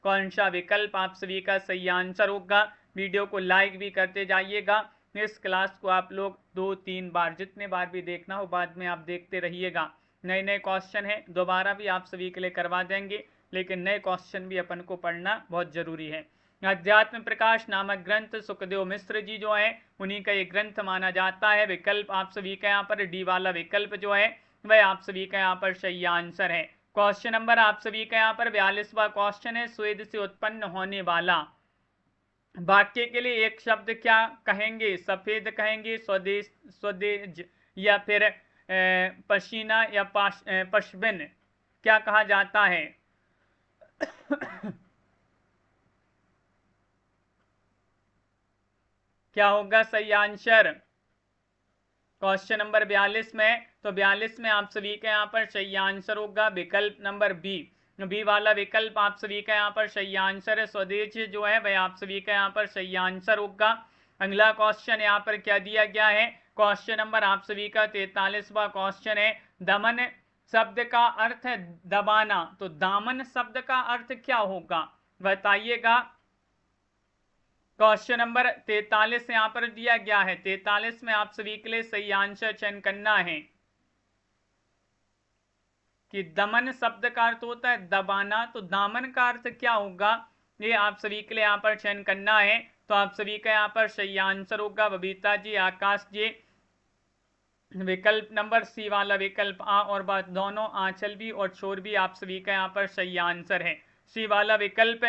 कौन सा विकल्प आप सभी का सही आंसर होगा। वीडियो को लाइक भी करते जाइएगा। इस क्लास को आप लोग 2-3 बार, जितने बार भी देखना हो बाद में आप देखते रहिएगा। नए नए क्वेश्चन है दोबारा भी आप सभी के लिए करवा देंगे, लेकिन नए क्वेश्चन भी अपन को पढ़ना बहुत जरूरी है। अध्यात्म प्रकाश नामक ग्रंथ सुखदेव मिश्र जी जो है उन्हीं का ये ग्रंथ माना जाता है। विकल्प आप सभी का यहाँ पर डी वाला विकल्प जो है वह आप सभी का यहाँ पर सही आंसर है। क्वेश्चन नंबर आप सभी का यहाँ पर 42वां क्वेश्चन है, स्वेद से उत्पन्न होने वाला वाक्य के लिए एक शब्द क्या कहेंगे। सफेद कहेंगे, स्वदेश, स्वदेज, या फिर पसीना या पशबिन, क्या कहा जाता है। क्या होगा सही आंसर क्वेश्चन नंबर 42 में। तो 42 में आप सभी का यहाँ पर सही आंसर होगा विकल्प नंबर बी, बी वाला विकल्प आप सभी का यहाँ पर सही आंसर है। स्वदेश जो है वह आप सभी का यहाँ पर सही आंसर होगा। अगला क्वेश्चन यहाँ पर क्या दिया गया है, क्वेश्चन नंबर आप सभी का 43वां क्वेश्चन है। दमन शब्द का अर्थ है दबाना, तो दामन शब्द का अर्थ क्या होगा बताइएगा। क्वेश्चन नंबर 43 यहाँ पर दिया गया है। 43 में आप सभी के लिए सही आंसर चयन करना है कि दमन शब्द का अर्थ होता है दबाना, तो दामन का अर्थ क्या होगा ये आप सभी के लिए यहाँ पर चयन करना है। तो आप सभी का यहाँ पर सही आंसर होगा बबीता जी, आकाश जी, विकल्प नंबर सी वाला विकल्प आ और बात दोनों, आंचल भी और छोर भी आप सभी का यहाँ पर सही आंसर है। सी वाला विकल्प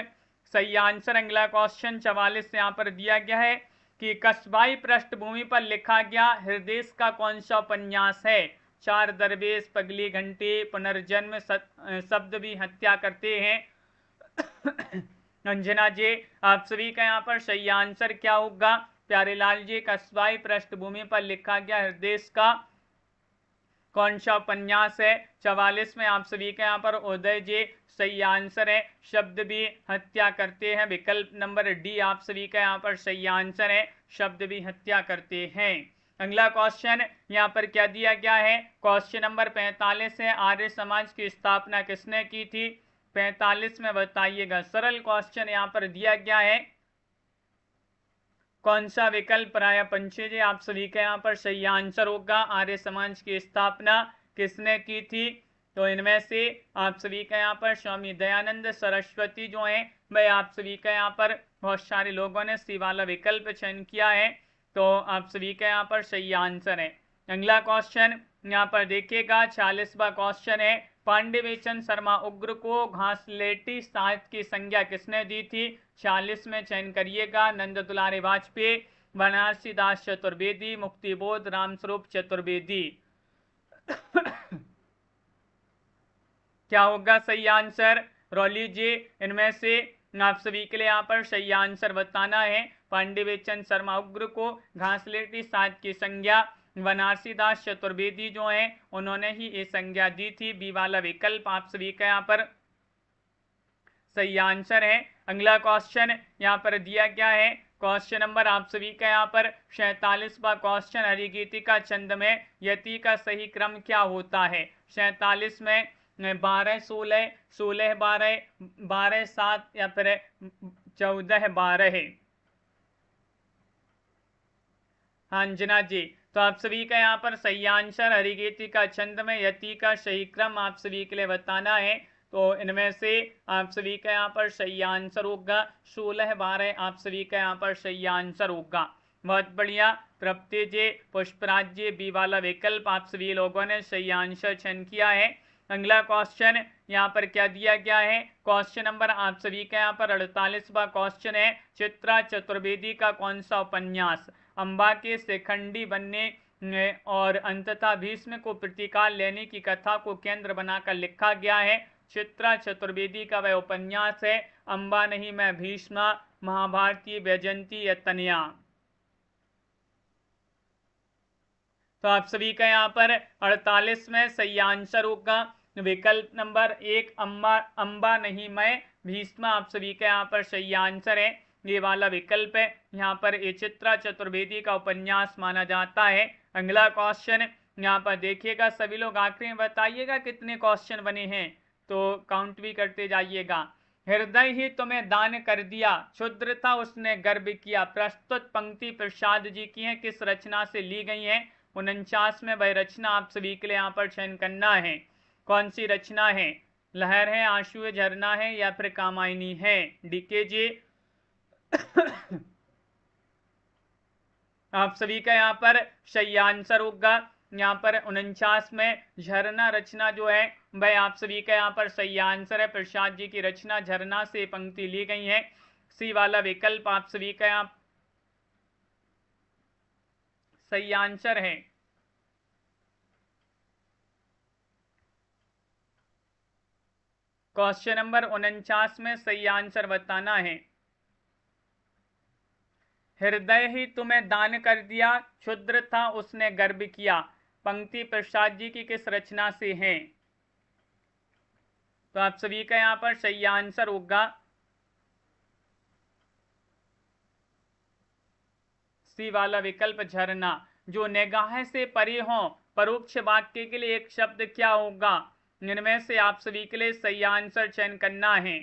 सही आंसर। अगला क्वेश्चन 44 यहाँ पर दिया गया है कि कस्बाई पृष्ठभूमि पर लिखा गया हृदय का कौन सा उपन्यास है। चार दरवेश, पगली घंटी, पुनर्जन्म, शब्द भी हत्या करते हैं। अंजना जी आप सभी का यहाँ पर सही आंसर क्या होगा। प्यारेलाल जी कस्बाई पृष्ठभूमि पर लिखा गया हृदय का कौन सा उपन्यास है। 44 में आप सभी का यहाँ पर उदय जी सही आंसर है। शब्द भी हत्या करते हैं, विकल्प नंबर डी आप सभी का यहाँ पर सही आंसर है। शब्द भी हत्या करते हैं। अगला क्वेश्चन यहाँ पर क्या दिया गया है, क्वेश्चन नंबर 45 है। आर्य समाज की स्थापना किसने की थी। 45 में बताइएगा। सरल क्वेश्चन यहाँ पर दिया गया है। कौन सा विकल्प प्राय पंचे जी आप सभी का यहाँ पर सही आंसर होगा। आर्य समाज की स्थापना किसने की थी। तो इनमें से आप सभी का यहाँ पर स्वामी दयानंद सरस्वती जो है वह आप सभी का यहाँ पर बहुत सारे लोगों ने सी वाला विकल्प चयन किया है। तो आप सभी का यहाँ पर सही आंसर है। अगला क्वेश्चन यहाँ पर देखिएगा, 46वां क्वेश्चन है, पांडिवेचन शर्मा उग्र को घासलेटी साहित्य की संज्ञा किसने दी थी? 46 में चयन करिएगा। नंद दुलारे वाजपेयी, बनारसी दास चतुर्वेदी, मुक्तिबोध रामस्वरूप चतुर्वेदी। क्या होगा सही आंसर? रॉली जी, इनमें से आप सभी के लिए यहाँ पर सही आंसर बताना है। पांडिवेचन शर्मा उग्र को घासलेटी साहित्य की संज्ञा बनारसी दास चतुर्वेदी जो है उन्होंने ही ये संज्ञा दी थी। बी वाला विकल्प आप सभी का यहाँ पर सही आंसर है। अगला क्वेश्चन यहाँ पर दिया गया है, क्वेश्चन नंबर आप सभी का यहाँ पर 47वां क्वेश्चन, हरिगीतिका छंद में यति का सही क्रम क्या होता है? 47 में 12 16 16 12 12 7 या फिर 14 12 है। हाँ जना जी, तो आप सभी का यहाँ पर सही आंसर हरिगीतिका छंद में यति का सही क्रम आप सभी के लिए बताना है। तो इनमें से आप सभी का यहाँ पर सही आंसर होगा 16 12 आप सभी का यहाँ पर सही आंसर होगा। बहुत बढ़िया, प्रप्ति जी, पुष्पराज जी, बी वाला विकल्प आप सभी लोगों ने सही आंसर चयन किया है। अगला क्वेश्चन यहाँ पर क्या दिया गया है, क्वेश्चन नंबर आप सभी का यहाँ पर 48वां क्वेश्चन है, चित्रा चतुर्वेदी का कौन सा उपन्यास अंबा के शिखंडी बनने और अंततः भीष्म को प्रतिकाल लेने की कथा को केंद्र बनाकर लिखा गया है? चित्रा चतुर्वेदी का वह उपन्यास है अंबा नहीं मैं भीष्म, महाभारती, वैजयंती या तनया। तो आप सभी का यहाँ पर 48 में सही आंसर होगा विकल्प नंबर 1 अंबा नहीं मैं भीष्म आप सभी का यहाँ पर सही आंसर है। ये वाला विकल्प है, यहाँ पर ये चित्रा चतुर्वेदी का उपन्यास माना जाता है। अगला क्वेश्चन यहाँ पर देखिएगा, सभी लोग आखिरी में बताइएगा कितने क्वेश्चन बने हैं, तो काउंट भी करते जाइएगा। हृदय ही तुम्हें दान कर दिया, क्षुद्र था उसने गर्व किया। प्रस्तुत पंक्ति प्रसाद जी की है, किस रचना से ली गई है? 49 में वह रचना आप सभी के लिए यहाँ पर चयन करना है। कौन सी रचना है? लहर है, आंसू है, झरना है या फिर कामायनी है? डीके जी आप सभी का यहाँ पर सही आंसर होगा। यहाँ पर 49 में झरना रचना जो है वह आप सभी का यहाँ पर सही आंसर है। प्रसाद जी की रचना झरना से पंक्ति ली गई है। सी वाला विकल्प आप सभी का यहाँ सही आंसर है। क्वेश्चन नंबर 49 में सही आंसर बताना है। हृदय ही तुम्हें दान कर दिया, क्षुद्र था उसने गर्व किया, पंक्ति प्रसाद जी की किस रचना से है? तो आप सभी का यहाँ पर सही आंसर होगा सी वाला विकल्प झरना। जो निगाह से परे हो परोक्ष वाक्य के लिए एक शब्द क्या होगा? इनमें से आप सभी के लिए सही आंसर चयन करना है,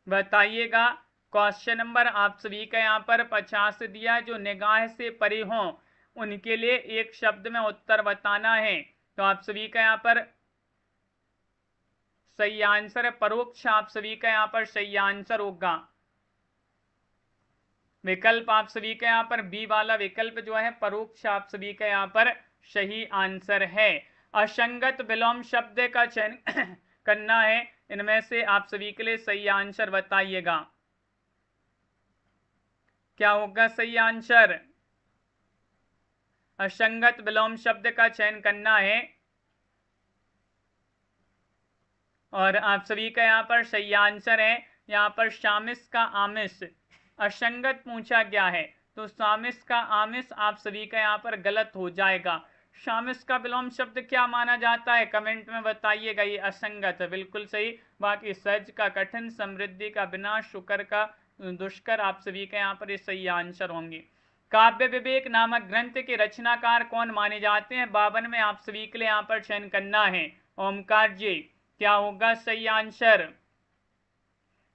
बताइएगा। क्वेश्चन नंबर आप सभी का यहाँ पर 50 दिया, जो निगाह से परे हो उनके लिए एक शब्द में उत्तर बताना है। तो आप सभी का यहाँ पर सही आंसर है परोक्ष, आप सभी का यहाँ पर सही आंसर होगा। विकल्प आप सभी का यहाँ पर बी वाला विकल्प जो है परोक्ष आप सभी का यहाँ पर सही आंसर है। असंगत विलोम शब्द का चयन करना है, इनमें से आप सभी के लिए सही आंसर बताइएगा। क्या होगा सही आंसर? असंगत विलोम शब्द का चयन करना है और आप सभी का यहाँ पर सही आंसर है। यहाँ पर शामिस का आमिष असंगत पूछा गया है, तो शामिस का आमिष आप सभी का यहाँ पर गलत हो जाएगा। शामिस का विलोम शब्द क्या माना जाता है? कमेंट में बताइएगा। ये असंगत है, बिल्कुल सही। बाकी सहज का कठिन, समृद्धि का विनाश, शुकर का दुष्कर आप सभी का यहाँ पर ये सही आंसर होंगे। काव्य विवेक नामक ग्रंथ के रचनाकार कौन माने जाते हैं? 52 में आप सभी के लिए यहाँ पर चयन करना है। ओमकार जी, क्या होगा सही आंसर?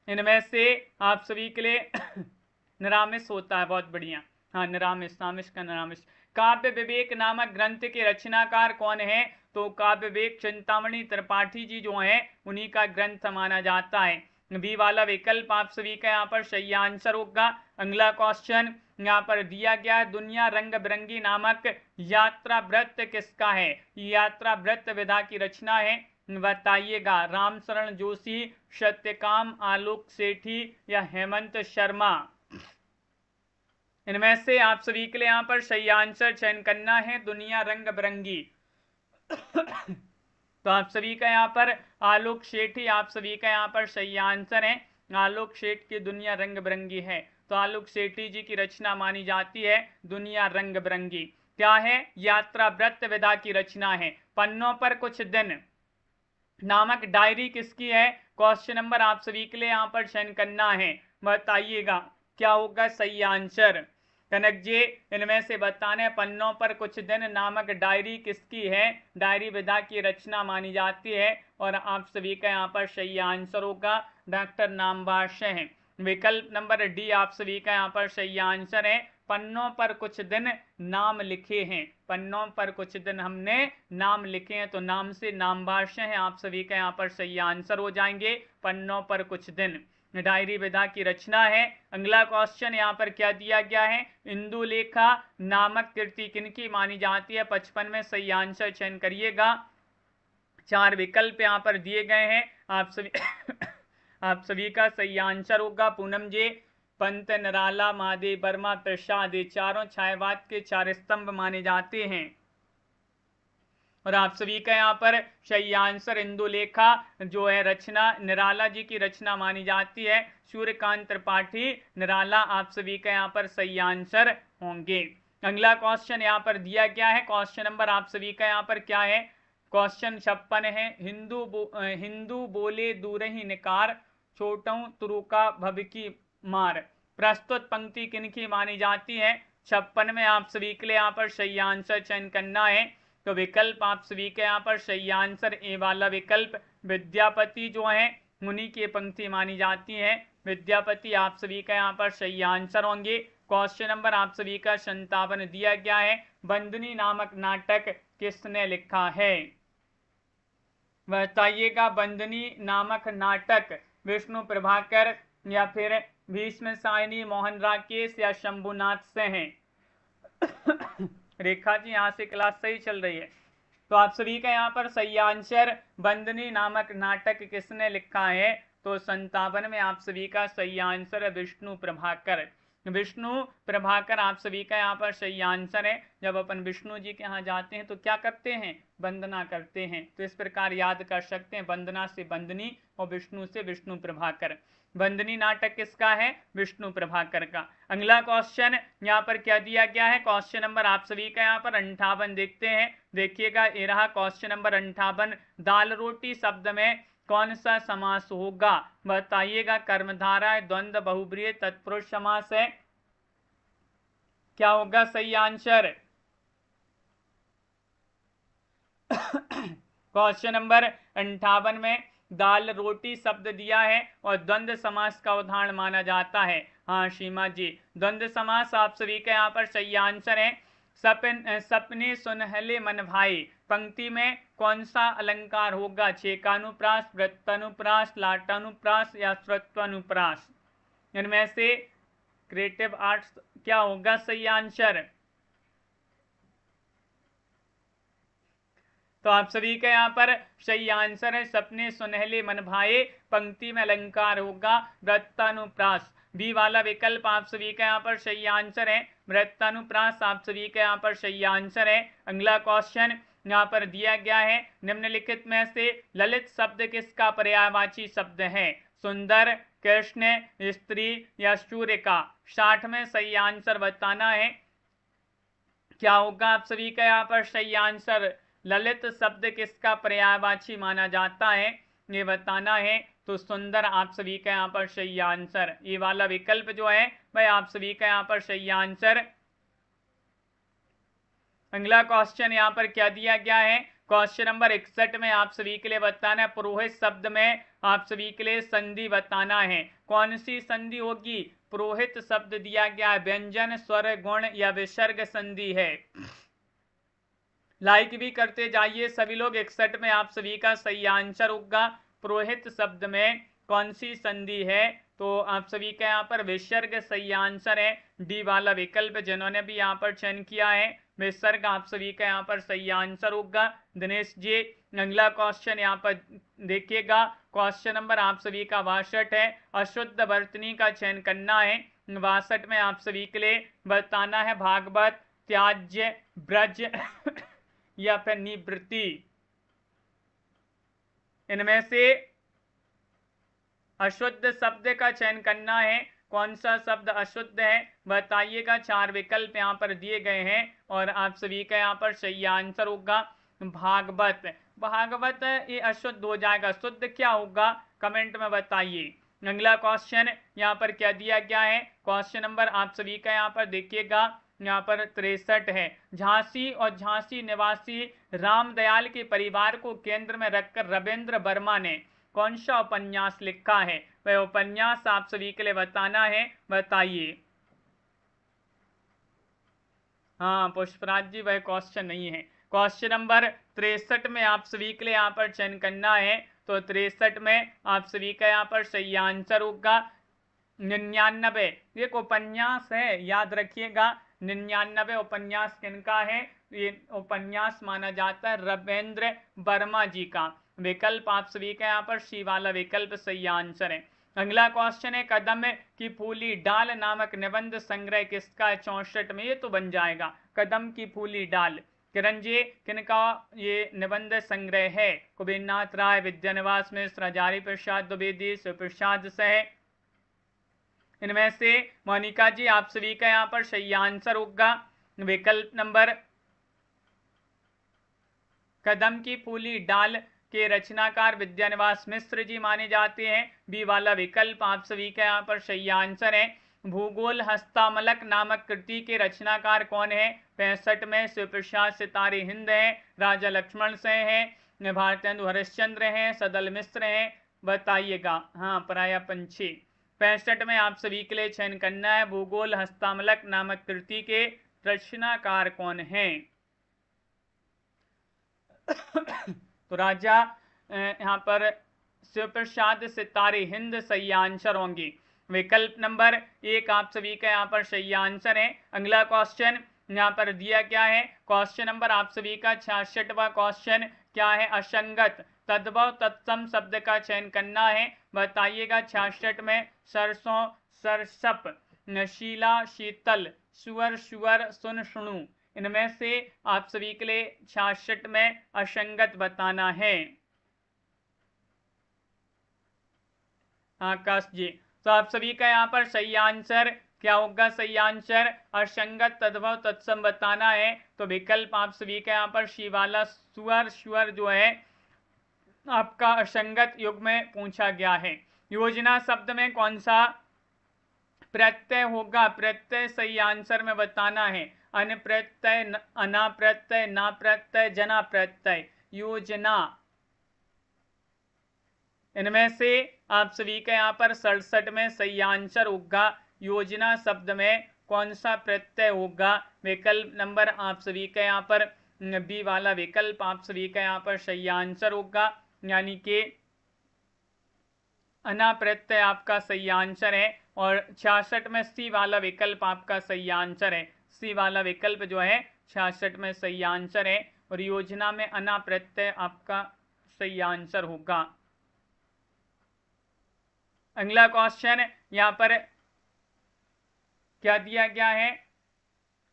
इनमें से आप सभी के लिए निरामिष होता है, बहुत बढ़िया। हाँ, निरामिष, नामिष का निरामिष। काव्य विवेक नामक ग्रंथ के रचनाकार कौन है? तो काव्य विवेक चिंतामणि त्रिपाठी जी जो हैं उन्हीं का ग्रंथ माना जाता है। बी वाला विकल्प आप सभी का यहाँ पर सही आंसर होगा। अगला क्वेश्चन यहाँ पर दिया गया है। दुनिया रंग बिरंगी नामक यात्रा वृत्त किसका है? यात्रा वृत्त विधा की रचना है, बताइएगा। रामशरण जोशी, सत्यकाम, आलोक सेठी या हेमंत शर्मा? इनमें से आप सभी के लिए यहाँ पर सही आंसर चयन करना है, दुनिया रंग बिरंगी। तो आप सभी का यहाँ पर आलोक सेठ ही आप सभी का यहाँ पर सही आंसर है। आलोक सेठ की दुनिया रंग बिरंगी है, तो आलोक सेठी जी की रचना मानी जाती है दुनिया रंग बिरंगी। क्या है? यात्रा वृत्त विधा की रचना है। पन्नों पर कुछ दिन नामक डायरी किसकी है? क्वेश्चन नंबर आप सभी के लिए यहाँ पर चयन करना है, बताइएगा क्या होगा सही आंसर। कनक जी, इनमें से बताना है पन्नों पर कुछ दिन नामक डायरी किसकी है? डायरी विधा की रचना मानी जाती है, और आप सभी का यहाँ पर सही आंसर होगा डॉक्टर नामवाश्य है। विकल्प नंबर डी आप सभी का यहाँ पर सही आंसर है, पन्नों पर कुछ दिन नाम लिखे हैं। पन्नों पर कुछ दिन हमने नाम लिखे हैं, तो नाम से नामवाश्य है, आप सभी का यहाँ पर सही आंसर हो जाएंगे पन्नों पर कुछ दिन। डायरी विधा की रचना है। अगला क्वेश्चन यहाँ पर क्या दिया गया है? इंदुलेखा नामक कृति किनकी मानी जाती है? 55 में सही आंसर चयन करिएगा। 4 विकल्प यहाँ पर दिए गए हैं, आप सभी आप सभी का सही आंसर होगा पूनम जी, पंत, निराला, महादेव वर्मा, प्रसाद। ये चारों छायावाद के 4 स्तंभ माने जाते हैं, और आप सभी का यहाँ पर सही आंसर इंदुलेखा जो है रचना निराला जी की रचना मानी जाती है। सूर्यकांत त्रिपाठी, निराला आप सभी का यहाँ पर सही आंसर होंगे। अगला क्वेश्चन यहाँ पर दिया गया है, क्वेश्चन नंबर आप सभी का यहाँ पर क्या है? क्वेश्चन 56 है। हिंदू बोले दूरही निकार, छोटऊ तुरुका भवकी मार। प्रस्तुत पंक्ति किनकी मानी जाती है? 56 में आप सभी के लिए यहाँ पर सही आंसर चयन करना है, तो विकल्प आप सभी के यहाँ पर सही आंसर ए वाला विकल्प विद्यापति जो है मुनि की पंक्ति मानी जाती है। विद्यापति आप सभी का यहाँ पर सही आंसर होंगे। क्वेश्चन नंबर आप सभी का 57 दिया गया है, बंदनी नामक नाटक किसने लिखा है? बताइएगा, बंदनी नामक नाटक विष्णु प्रभाकर या फिर भीष्म सायनी, मोहन राकेश या शंभुनाथ से हैं? रेखा जी, यहाँ से क्लास सही चल रही है, तो आप सभी का यहाँ पर सही आंसर बंदनी नामक नाटक किसने लिखा है? तो 57 में आप सभी का सही आंसर है विष्णु प्रभाकर। विष्णु प्रभाकर आप सभी का यहाँ पर सही आंसर है। जब अपन विष्णु जी के यहाँ जाते हैं तो क्या करते हैं? वंदना करते हैं। तो इस प्रकार याद कर सकते हैं, वंदना से बंदनी और विष्णु से विष्णु प्रभाकर। बंदनी नाटक किसका है? विष्णु प्रभाकर का। अगला क्वेश्चन यहाँ पर क्या दिया गया है? क्वेश्चन नंबर आप सभी का यहाँ पर 58 देखते हैं, देखिएगा। ये रहा क्वेश्चन नंबर 58। दाल रोटी शब्द में कौन सा समास होगा? बताइएगा। कर्मधारय, द्वंद्व, बहुब्रीहि, तत्पुरुष समास है, क्या होगा सही आंसर? क्वेश्चन नंबर 58 में दाल रोटी शब्द दिया है और द्वंद्व समास का उदाहरण माना जाता है। हाँ सीमा जी, द्वंद्व समास आप सभी का यहाँ पर सही आंसर है। सपने सुनहले मन भाई पंक्ति में कौन सा अलंकार होगा? छेकानुप्रास, वृत्तानुप्रास, लाटानुप्रास या श्रुत्वानुप्रास? इनमें से क्रिएटिव आर्ट्स क्या होगा सही आंसर? तो आप सभी का यहाँ पर सही आंसर है सपने सुनहले मन भाए, पंक्ति में अलंकार होगा वृत्तानुप्रास। बी वाला विकल्प आप सभी का यहाँ पर सही आंसर है, वृत्तानुप्रास आप सभी का यहाँ पर सही आंसर है। अगला क्वेश्चन यहाँ पर दिया गया है, निम्नलिखित में से ललित शब्द किसका पर्यायवाची शब्द है? सुंदर, कृष्ण, स्त्री या सूर्य का? 60 में सही आंसर बताना है, क्या होगा आप सभी का यहाँ पर सही आंसर? ललित शब्द किसका पर्यायवाची माना जाता है, ये बताना है। तो सुंदर आप सभी का यहाँ पर सही आंसर, ये वाला विकल्प जो है भाई आप सभी का यहाँ पर सही आंसर। अगला क्वेश्चन यहाँ पर क्या दिया गया है? क्वेश्चन नंबर 61 में आप सभी के लिए बताना है, पुरोहित शब्द में आप सभी के लिए संधि बताना है, कौन सी संधि होगी? पुरोहित शब्द दिया गया है, व्यंजन, स्वर, गुण या विसर्ग संधि है। लाइक भी करते जाइए सभी लोग। 61 में आप सभी का सही आंसर होगा, पुरोहित शब्द में कौन सी संधि है? तो आप सभी का यहाँ पर विसर्ग सही आंसर है, डी वाला विकल्प जिन्होंने भी यहाँ पर चयन किया है विसर्ग आप सभी का यहाँ पर सही आंसर होगा। दिनेश जी अगला क्वेश्चन यहाँ पर देखिएगा, क्वेश्चन नंबर आप सभी का 62 है, अशुद्ध वर्तनी का चयन करना है। 62 में आप सभी के लिए बताना है भागवत, त्याज्य, ब्रज या फिर निवृत्ति। इनमें से अशुद्ध शब्द का चयन करना है, कौन सा शब्द अशुद्ध है बताइएगा। 4 विकल्प यहाँ पर दिए गए हैं और आप सभी का यहाँ पर सही आंसर होगा भागवत। भागवत ये अशुद्ध हो जाएगा, शुद्ध क्या होगा कमेंट में बताइए। अगला क्वेश्चन यहाँ पर क्या दिया गया है, क्वेश्चन नंबर आप सभी का यहाँ पर देखिएगा यहाँ पर 63 है। झांसी और झांसी निवासी रामदयाल के परिवार को केंद्र में रखकर रविंद्र वर्मा ने कौन सा उपन्यास लिखा है, वह उपन्यास आप सभी के लिए बताना है, बताइए। हाँ पुष्पराज जी वह क्वेश्चन नहीं है, क्वेश्चन नंबर 63 में आप सभी के लिए यहाँ पर चयन करना है। तो 63 में आप सभी का यहाँ पर सही आंसर होगा 99। एक उपन्यास है, याद रखिएगा 99 उपन्यास किनका है, ये उपन्यास माना जाता है रविंद्र वर्मा जी का। विकल्प आप सभी का यहाँ पर सी वाला विकल्प सही आंसर है। अगला क्वेश्चन है, कदम की फूली डाल नामक निबंध संग्रह किसका है 64 में, ये तो बन जाएगा कदम की फूली डाल। किरण जी किनका ये निबंध संग्रह है, कुबेरनाथ राय, विद्यानिवास मिश्र, हजारी प्रसाद द्विवेदी, शिवप्रसाद सह। इनमें से मोनिका जी आप सभी का यहाँ पर सही आंसर होगा विकल्प नंबर, कदम की फूली डाल के रचनाकार विद्यानिवास मिश्र जी माने जाते हैं, बी वाला विकल्प आप सभी का यहाँ पर सही आंसर है। भूगोल हस्तामलक नामक कृति के रचनाकार कौन है, 65 में शिवप्रसाद सितारे हिंद है, राजा लक्ष्मण सिंह है, भारतेंदु हरिश्चंद्र हैं, सदल मिश्र हैं, बताइएगा। हाँ पराया पंछी। 65 में आप सभी के लिए चयन करना है भूगोल हस्तामलक नामक कृति के रचनाकार कौन है। तो राजा यहाँ पर शिवप्रसाद सितारे हिंद सही आंसर होंगे। विकल्प नंबर 1 आप सभी का यहाँ पर सही आंसर है। अगला क्वेश्चन यहाँ पर दिया क्या है, क्वेश्चन नंबर आप सभी का 66वां क्वेश्चन क्या है, असंगत तद्भव तत्सम शब्द का चयन करना है, बताइएगा। 66 में सरसों, सरसप, नशीला, शीतल, सुअर, सुअर, सुन, सुनु, इनमें से आप सभी के लिए 66 में असंगत बताना है। आकाश जी तो आप सभी का यहाँ पर सही आंसर क्या होगा, सही आंसर असंगत तद्भव तत्सम बताना है। तो विकल्प आप सभी का यहाँ पर सी वाला सुअर, सुअर जो है आपका असंगत युग में पूछा गया है। योजना शब्द में कौन सा प्रत्यय होगा, प्रत्यय सही आंसर में बताना है। अन प्रत्यय, अना प्रत्यय, ना प्रत्यय, जना प्रत्यय, योजना। इनमें से आप सभी का यहाँ पर 67 में सही आंसर होगा योजना शब्द में कौन सा प्रत्यय होगा, विकल्प नंबर आप सभी का यहाँ पर बी वाला विकल्प आप सभी का यहाँ पर सही आंसर होगा, यानी कि अना प्रत्यय आपका सही आंसर है। और 66 में सी वाला विकल्प आपका सही आंसर है, सी वाला विकल्प जो है 66 में सही आंसर है और योजना में अना प्रत्यय आपका सही आंसर होगा। अगला क्वेश्चन यहाँ पर क्या दिया गया है,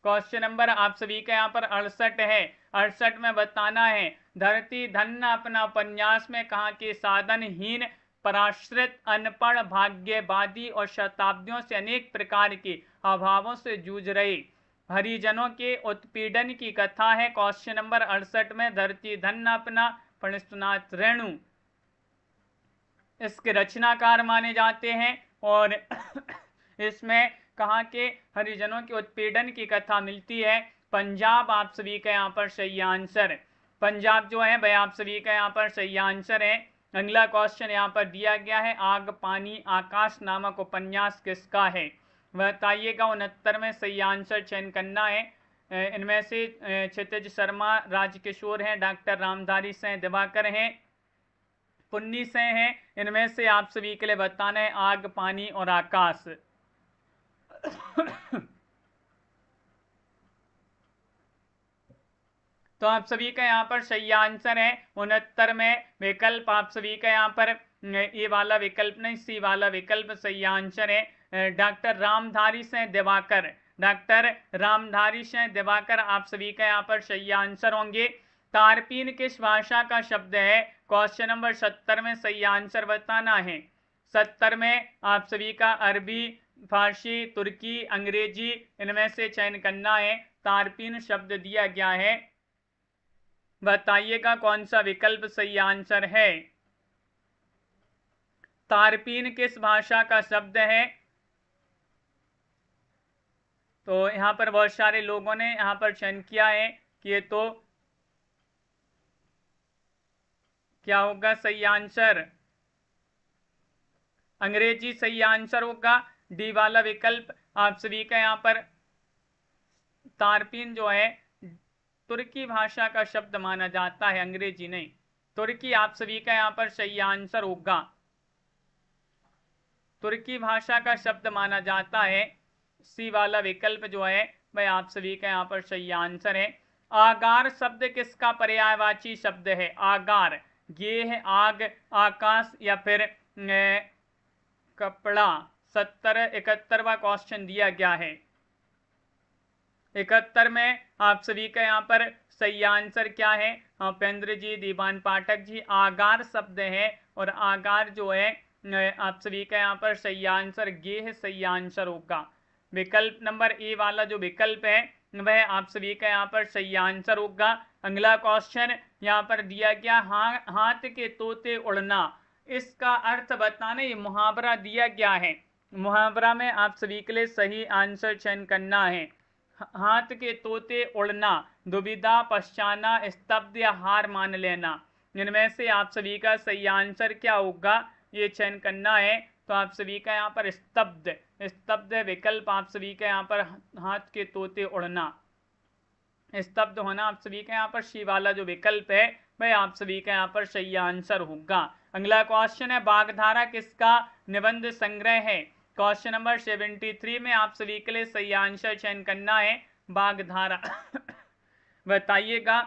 क्वेश्चन नंबर आप सभी का यहाँ पर 68 है। 68 में बताना है धरती धन्य अपना उपन्यास में कहा कि साधनहीन, पराश्रित, अनपढ़, भाग्यवादी और शताब्दियों से अनेक प्रकार के अभावों से जूझ रहे हरिजनों के उत्पीड़न की कथा है। क्वेश्चन नंबर 68 में धरती धन्य अपना फणिष्ठनाथ रेणु इसके रचनाकार माने जाते हैं और इसमें कहा के हरिजनों के उत्पीड़न की कथा मिलती है। पंजाब आप सभी का यहाँ पर सही आंसर, पंजाब जो है वह आप सभी का यहाँ पर सही आंसर है। अगला क्वेश्चन यहाँ पर दिया गया है आग पानी आकाश नामक उपन्यास किसका है, बताइएगा। 69 में सही आंसर चयन करना है। इनमें से क्षितिज शर्मा, राजकिशोर हैं, डॉक्टर रामधारी सिंह दिवाकर हैं, पुन्नी से हैं, इनमें से आप सभी के लिए बताना है आग, पानी और आकाश। तो आप सभी का यहाँ पर सही आंसर है 69 में विकल्प, आप सभी का यहाँ पर ये वाला विकल्प नहीं, सी वाला विकल्प सही आंसर है। डॉक्टर रामधारी सिंह दिवाकर, डॉक्टर रामधारी सिंह दिवाकर आप सभी का यहाँ पर सही आंसर होंगे। तारपीन किस भाषा का शब्द है? क्वेश्चन नंबर 70 में सही आंसर बताना है। 70 में आप सभी का अरबी, फारसी, तुर्की, अंग्रेजी इनमें से चयन करना है। तारपीन शब्द दिया गया है, बताइएगा कौन सा विकल्प सही आंसर है। तारपीन किस भाषा का शब्द है? तो यहां पर बहुत सारे लोगों ने यहां पर चयन किया है कि ये तो क्या होगा सही आंसर? अंग्रेजी सही आंसर होगा, डी वाला विकल्प। आप सभी का यहां पर तारपीन जो है तुर्की भाषा का शब्द माना जाता है, अंग्रेजी नहीं। तुर्की आप सभी का यहां पर सही आंसर होगा, तुर्की भाषा का शब्द माना जाता है। सी वाला विकल्प जो है वह आप सभी का यहां पर सही आंसर है। आगार शब्द किसका पर्यायवाची शब्द है? आगार, ये है आग, आकाश या फिर कपड़ा। 71वां क्वेश्चन दिया गया है। 71 में आप सभी का यहाँ पर सही आंसर क्या है? उपेंद्र जी, दीवान पाठक जी, आगार शब्द है और आगार जो है आप सभी का यहाँ पर सही आंसर गे है, सही आंसर होगा। विकल्प नंबर ए वाला जो विकल्प है वह आप सभी का यहाँ पर सही आंसर होगा। अगला क्वेश्चन यहाँ पर दिया गया, हाथ के तोते उड़ना, इसका अर्थ बताना। ये मुहावरा दिया गया है, मुहावरा में आप सभी के लिए सही आंसर चयन करना है। हाथ के तोते उड़ना, दुविधा, पहचाना, स्तब्ध या हार मान लेना, इनमें से आप सभी का सही आंसर क्या होगा ये चयन करना है। तो आप सभी का यहाँ पर स्तब्ध, स्तब्ध विकल्प आप सभी का यहाँ पर हाथ के तोते उड़ना, स्तब्ध होना आप सभी का यहाँ पर सी वाला जो विकल्प है वह आप सभी का यहाँ पर सही आंसर होगा। अगला क्वेश्चन है, बागधारा किसका निबंध संग्रह है? क्वेश्चन नंबर 73 में आप सभी के लिए सही आंसर चयन करना है। बागधारा बताइएगा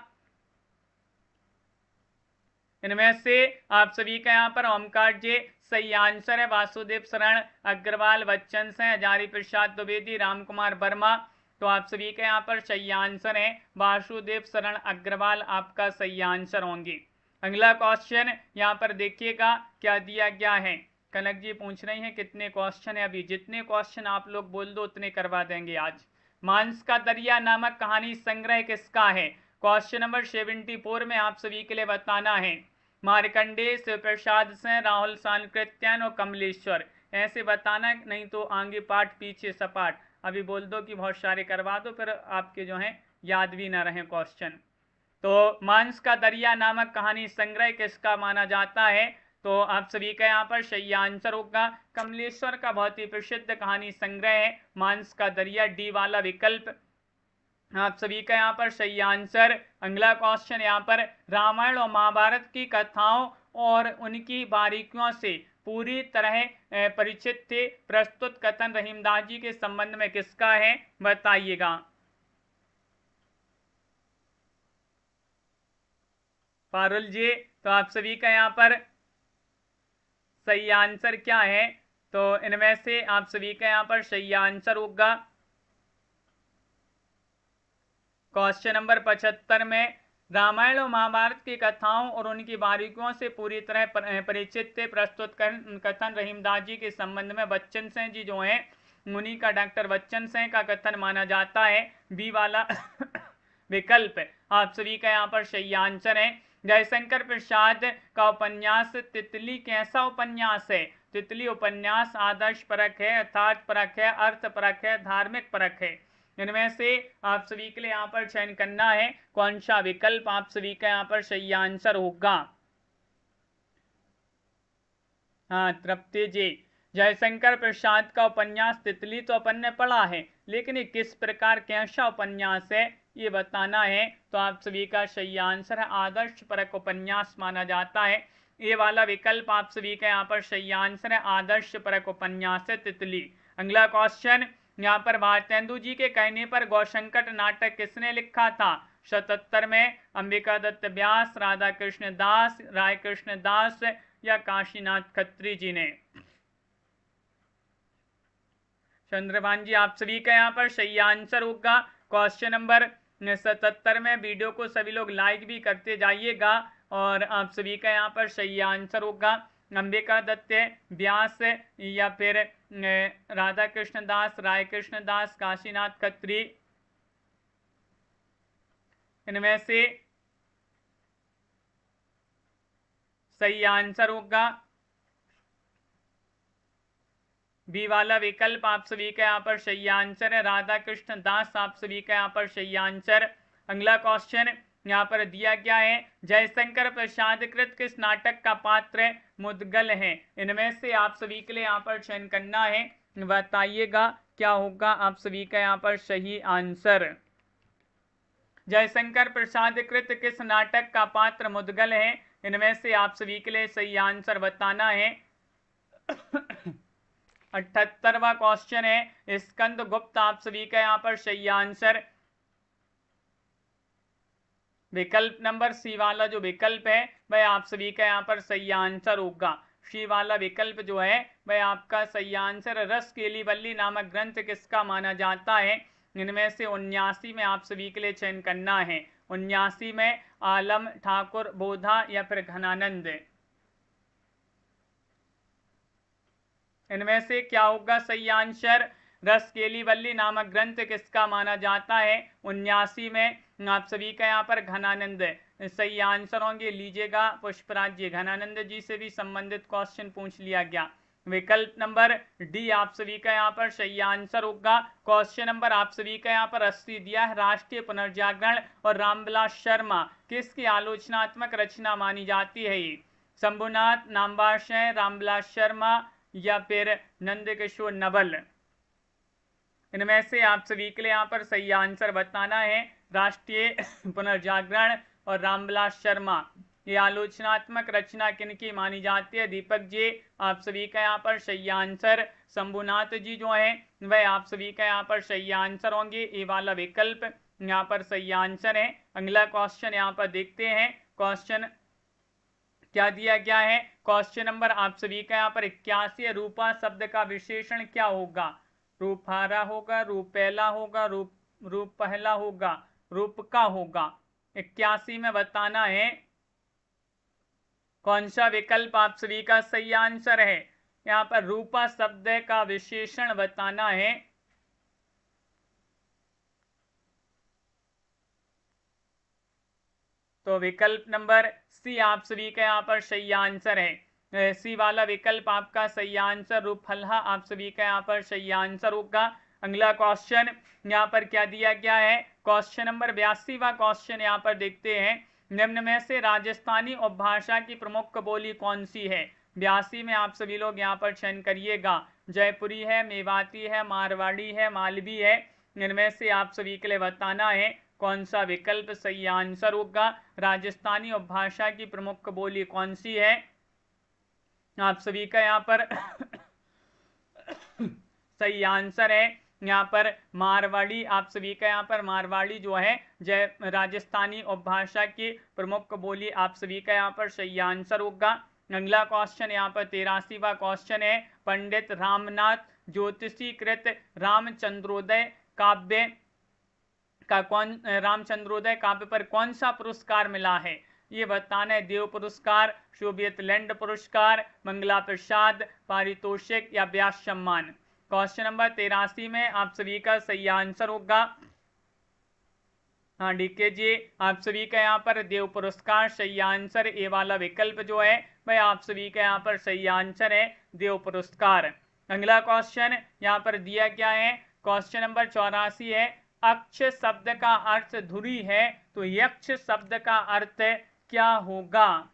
इनमें से आप सभी का यहाँ पर ओमकार जी सही आंसर है। वासुदेव शरण अग्रवाल, बच्चन से, हजारी प्रसाद द्विवेदी, राम कुमार वर्मा, तो आप सभी का यहाँ पर सही आंसर है वासुदेव शरण अग्रवाल आपका सही आंसर होंगे। अगला क्वेश्चन यहाँ पर देखिएगा क्या दिया गया है। कनक जी पूछ रही हैं कितने क्वेश्चन है अभी, जितने क्वेश्चन आप लोग बोल दो उतने करवा देंगे आज। मांस का दरिया नामक कहानी संग्रह किसका है? क्वेश्चन नंबर 74 में आप सभी के लिए बताना है। मार्कंडेय, शिव प्रसाद सिंह, राहुल सालकृत्यायन और कमलेश्वर, ऐसे बताना, नहीं तो आगे पाठ पीछे सपाट। अभी बोल दो कि बहुत सारे करवा दो, फिर आपके जो है याद भी ना रहे क्वेश्चन। तो मांस का दरिया नामक कहानी संग्रह किसका माना जाता है? तो आप सभी का यहाँ पर सही आंसर होगा कमलेश्वर का बहुत ही प्रसिद्ध कहानी संग्रह है मांस का दरिया, डी वाला विकल्प आप सभी का यहाँ पर सही आंसर। अगला क्वेश्चन यहाँ पर, रामायण और महाभारत की कथाओं और उनकी बारीकियों से पूरी तरह परिचित थे, प्रस्तुत कथन रहीमदास जी के संबंध में किसका है? बताइएगा। पारुल जी, तो आप सभी का यहाँ पर सही आंसर क्या है? तो इनमें से आप सभी का यहाँ पर सही आंसर होगा क्वेश्चन नंबर 75 में, रामायण और महाभारत की कथाओं और उनकी बारीकियों से पूरी तरह परिचित थे, प्रस्तुत कथन रहीमदास जी के संबंध में बच्चन सिंह जी जो हैं उन्हीं का, डॉक्टर बच्चन सिंह का कथन माना जाता है, बी वाला विकल्प आप सभी का यहाँ पर सही आंसर है। जयशंकर प्रसाद का उपन्यास तितली कैसा उपन्यास है? तितली उपन्यास आदर्श परक है, यथार्थ परक है, अर्थ परक है, धार्मिक परक है, इनमें से आप सभी के लिए यहाँ पर चयन करना है कौन सा विकल्प आप सभी का यहाँ पर सही आंसर होगा। हाँ तृप्ति जी, जयशंकर प्रसाद का उपन्यास तितली तो अपन ने पढ़ा है, लेकिन ये किस प्रकार कैसा उपन्यास है ये बताना है। तो आप सभी का सही आंसर है आदर्श परक उपन्यास माना जाता है। ये वाला विकल्प आप सभी का यहाँ पर सही आंसर है, आदर्श परक उपन्यास है तितली। अगला क्वेश्चन यहाँ पर भारतेंदु जी के कहने पर गौसंकट नाटक किसने लिखा था? 77 में अंबिका दत्त व्यास, राधा कृष्ण दास, राय कृष्ण दास या काशीनाथ खत्री जी ने? चंद्रभान जी आप सभी का यहाँ पर सही आंसर होगा क्वेश्चन नंबर 77 में। वीडियो को सभी लोग लाइक भी करते जाइएगा और आप सभी का यहाँ पर सही आंसर होगा अंबिका दत्त व्यास या फिर राधा कृष्ण दास, राय कृष्ण दास, काशीनाथ खत्री, इनमें से सही आंसर होगा बी वाला विकल्प आप सभी का यहाँ पर सही आंसर है, राधा कृष्ण दास आप सभी का यहाँ पर सही आंसर। अगला क्वेश्चन यहाँ पर दिया गया है, जयशंकर प्रसाद कृत किस नाटक का पात्र मुदगल है? इनमें से आप सभी के लिए यहाँ पर चयन करना है, बताइएगा क्या होगा आप सभी का यहाँ पर सही आंसर। जयशंकर प्रसाद कृत किस नाटक का पात्र मुदगल है? इनमें से आप सभी के लिए सही आंसर बताना है। 78वां क्वेश्चन है, स्कंद गुप्त आप सभी का यहाँ पर सही आंसर। विकल्प नंबर सी वाला जो विकल्प है वह आप सभी का यहाँ पर सही आंसर होगा। सी वाला विकल्प जो है वह आपका सही आंसर। रस केली वल्ली नामक ग्रंथ किसका माना जाता है? इनमें से 79 में आप सभी के लिए चयन करना है। 79 में आलम, ठाकुर, बोधा या फिर घनानंद, इनमें से क्या होगा सही आंसर? रस केली वल्ली नामक ग्रंथ किसका माना जाता है? 79 में आप सभी का यहाँ पर घनानंद सही आंसर होंगे। लीजिएगा पुष्पराज जी, घनानंद जी से भी संबंधित क्वेश्चन पूछ लिया गया। विकल्प नंबर डी आप सभी का यहाँ पर सही आंसर होगा। क्वेश्चन नंबर आप सभी का यहाँ पर 80 दिया है, राष्ट्रीय पुनर्जागरण और रामविलास शर्मा किसकी आलोचनात्मक रचना मानी जाती है? ये शंभुनाथ, नामवाशय, रामविलास शर्मा या फिर नंदकिशोर नवल, इनमें से आप सभी के लिए यहाँ पर सही आंसर बताना है। राष्ट्रीय पुनर्जागरण और रामविलास शर्मा ये आलोचनात्मक रचना किनकी मानी जाती है? दीपक जी आप सभी का यहाँ पर सही आंसर। शंभुनाथ जी जो है वह आप सभी का यहाँ पर सही आंसर होंगे। ये वाला विकल्प यहाँ पर सही आंसर है। अगला क्वेश्चन यहाँ पर देखते हैं, क्वेश्चन क्या दिया गया है। क्वेश्चन नंबर आप सभी का यहाँ पर 81, रूपा शब्द का विशेषण क्या होगा? रूपहारा होगा, रूपेला होगा, रूप पहला होगा, रूप का होगा? 81 में बताना है कौन सा विकल्प आप सभी का सही आंसर है। यहाँ पर रूपा शब्द का विशेषण बताना है। तो विकल्प नंबर सी आप सभी का यहाँ पर सही आंसर है। सी वाला विकल्प आपका सही आंसर। रूपफल्हा आप सभी का यहाँ पर सही आंसर होगा। अगला क्वेश्चन यहाँ पर क्या दिया गया है। क्वेश्चन नंबर 82वां क्वेश्चन यहाँ पर देखते हैं, निम्न में से राजस्थानी उपभाषा की प्रमुख बोली कौन सी है? 82 में आप सभी लोग यहाँ पर चयन करिएगा। जयपुरी है, मेवाती है, मारवाड़ी है, मालवी है, इनमें से आप सभी के लिए बताना है कौन सा विकल्प सही आंसर होगा। राजस्थानी उपभाषा की प्रमुख बोली कौन सी है? आप सभी का यहाँ पर सही आंसर है यहाँ पर मारवाड़ी। आप सभी का यहाँ पर मारवाड़ी जो है राजस्थानी उपभाषा की प्रमुख बोली आप सभी का यहाँ पर सही आंसर होगा। अगला क्वेश्चन यहाँ पर 83वां क्वेश्चन है, पंडित रामनाथ ज्योतिषी कृत रामचंद्रोदय काव्य पर कौन सा पुरस्कार मिला है? ये बताना है। देव पुरस्कार, सोवियत लैंड पुरस्कार, मंगला प्रसाद, पारितोषिक या व्यास सम्मान? क्वेश्चन नंबर 83 में आप सभी का सही आंसर होगा। हाँ डीके जी आप सभी का यहाँ पर देव पुरस्कार सही आंसर। ए वाला विकल्प जो है वह आप सभी का यहाँ पर सही आंसर है, देव पुरस्कार। अगला क्वेश्चन यहाँ पर दिया गया है, क्वेश्चन नंबर 84 है, अक्ष शब्द का अर्थ धुरी है, तो यक्ष शब्द का अर्थ क्या होगा?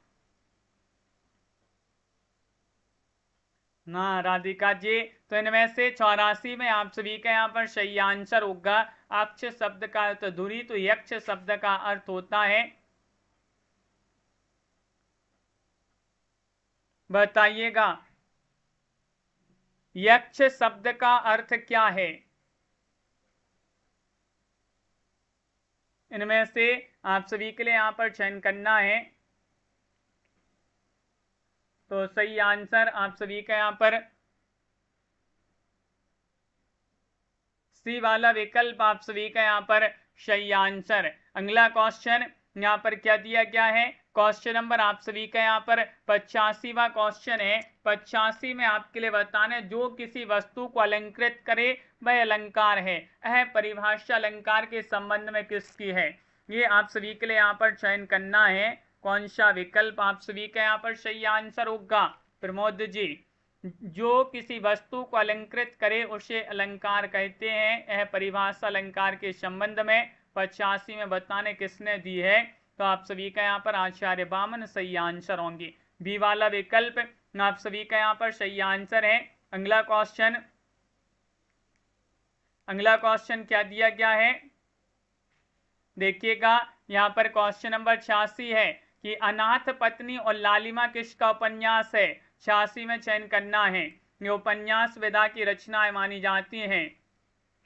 ना राधिका जी, तो इनमें से 84 में आप सभी का यहाँ पर सही आंसर होगा अक्ष शब्द का अर्थ धुरी, तो यक्ष शब्द का अर्थ होता है बताइएगा यक्ष शब्द का अर्थ क्या है? इनमें से आप सभी के लिए यहां पर चयन करना है। तो सही आंसर आप सभी का यहां पर सी वाला विकल्प आप सभी का यहां पर सही आंसर। अगला क्वेश्चन यहां पर क्या दिया गया है? क्वेश्चन नंबर आप सभी का यहां पर 85वां क्वेश्चन है। 85 में आपके लिए बताने जो किसी वस्तु को अलंकृत करे वह अलंकार है। यह परिभाषा अलंकार के संबंध में किसकी है? ये आप सभी के लिए यहाँ पर चयन करना है। कौन सा विकल्प आप सभी का यहाँ पर सही आंसर होगा? प्रमोद जी, जो किसी वस्तु को अलंकृत करे उसे अलंकार कहते हैं। यह परिभाषा अलंकार के संबंध में 85 में बताने किसने दी है? तो आप सभी का यहाँ पर आचार्य वामन सही आंसर होंगे। बी वाला विकल्प आप सभी का यहाँ पर सही आंसर है। अगला क्वेश्चन क्या दिया गया है? देखिएगा यहाँ पर क्वेश्चन नंबर 86 है कि अनाथ पत्नी और लालिमा किसका उपन्यास है? 86 में चयन करना है। ये उपन्यास वेदा की रचनाएं मानी जाती हैं।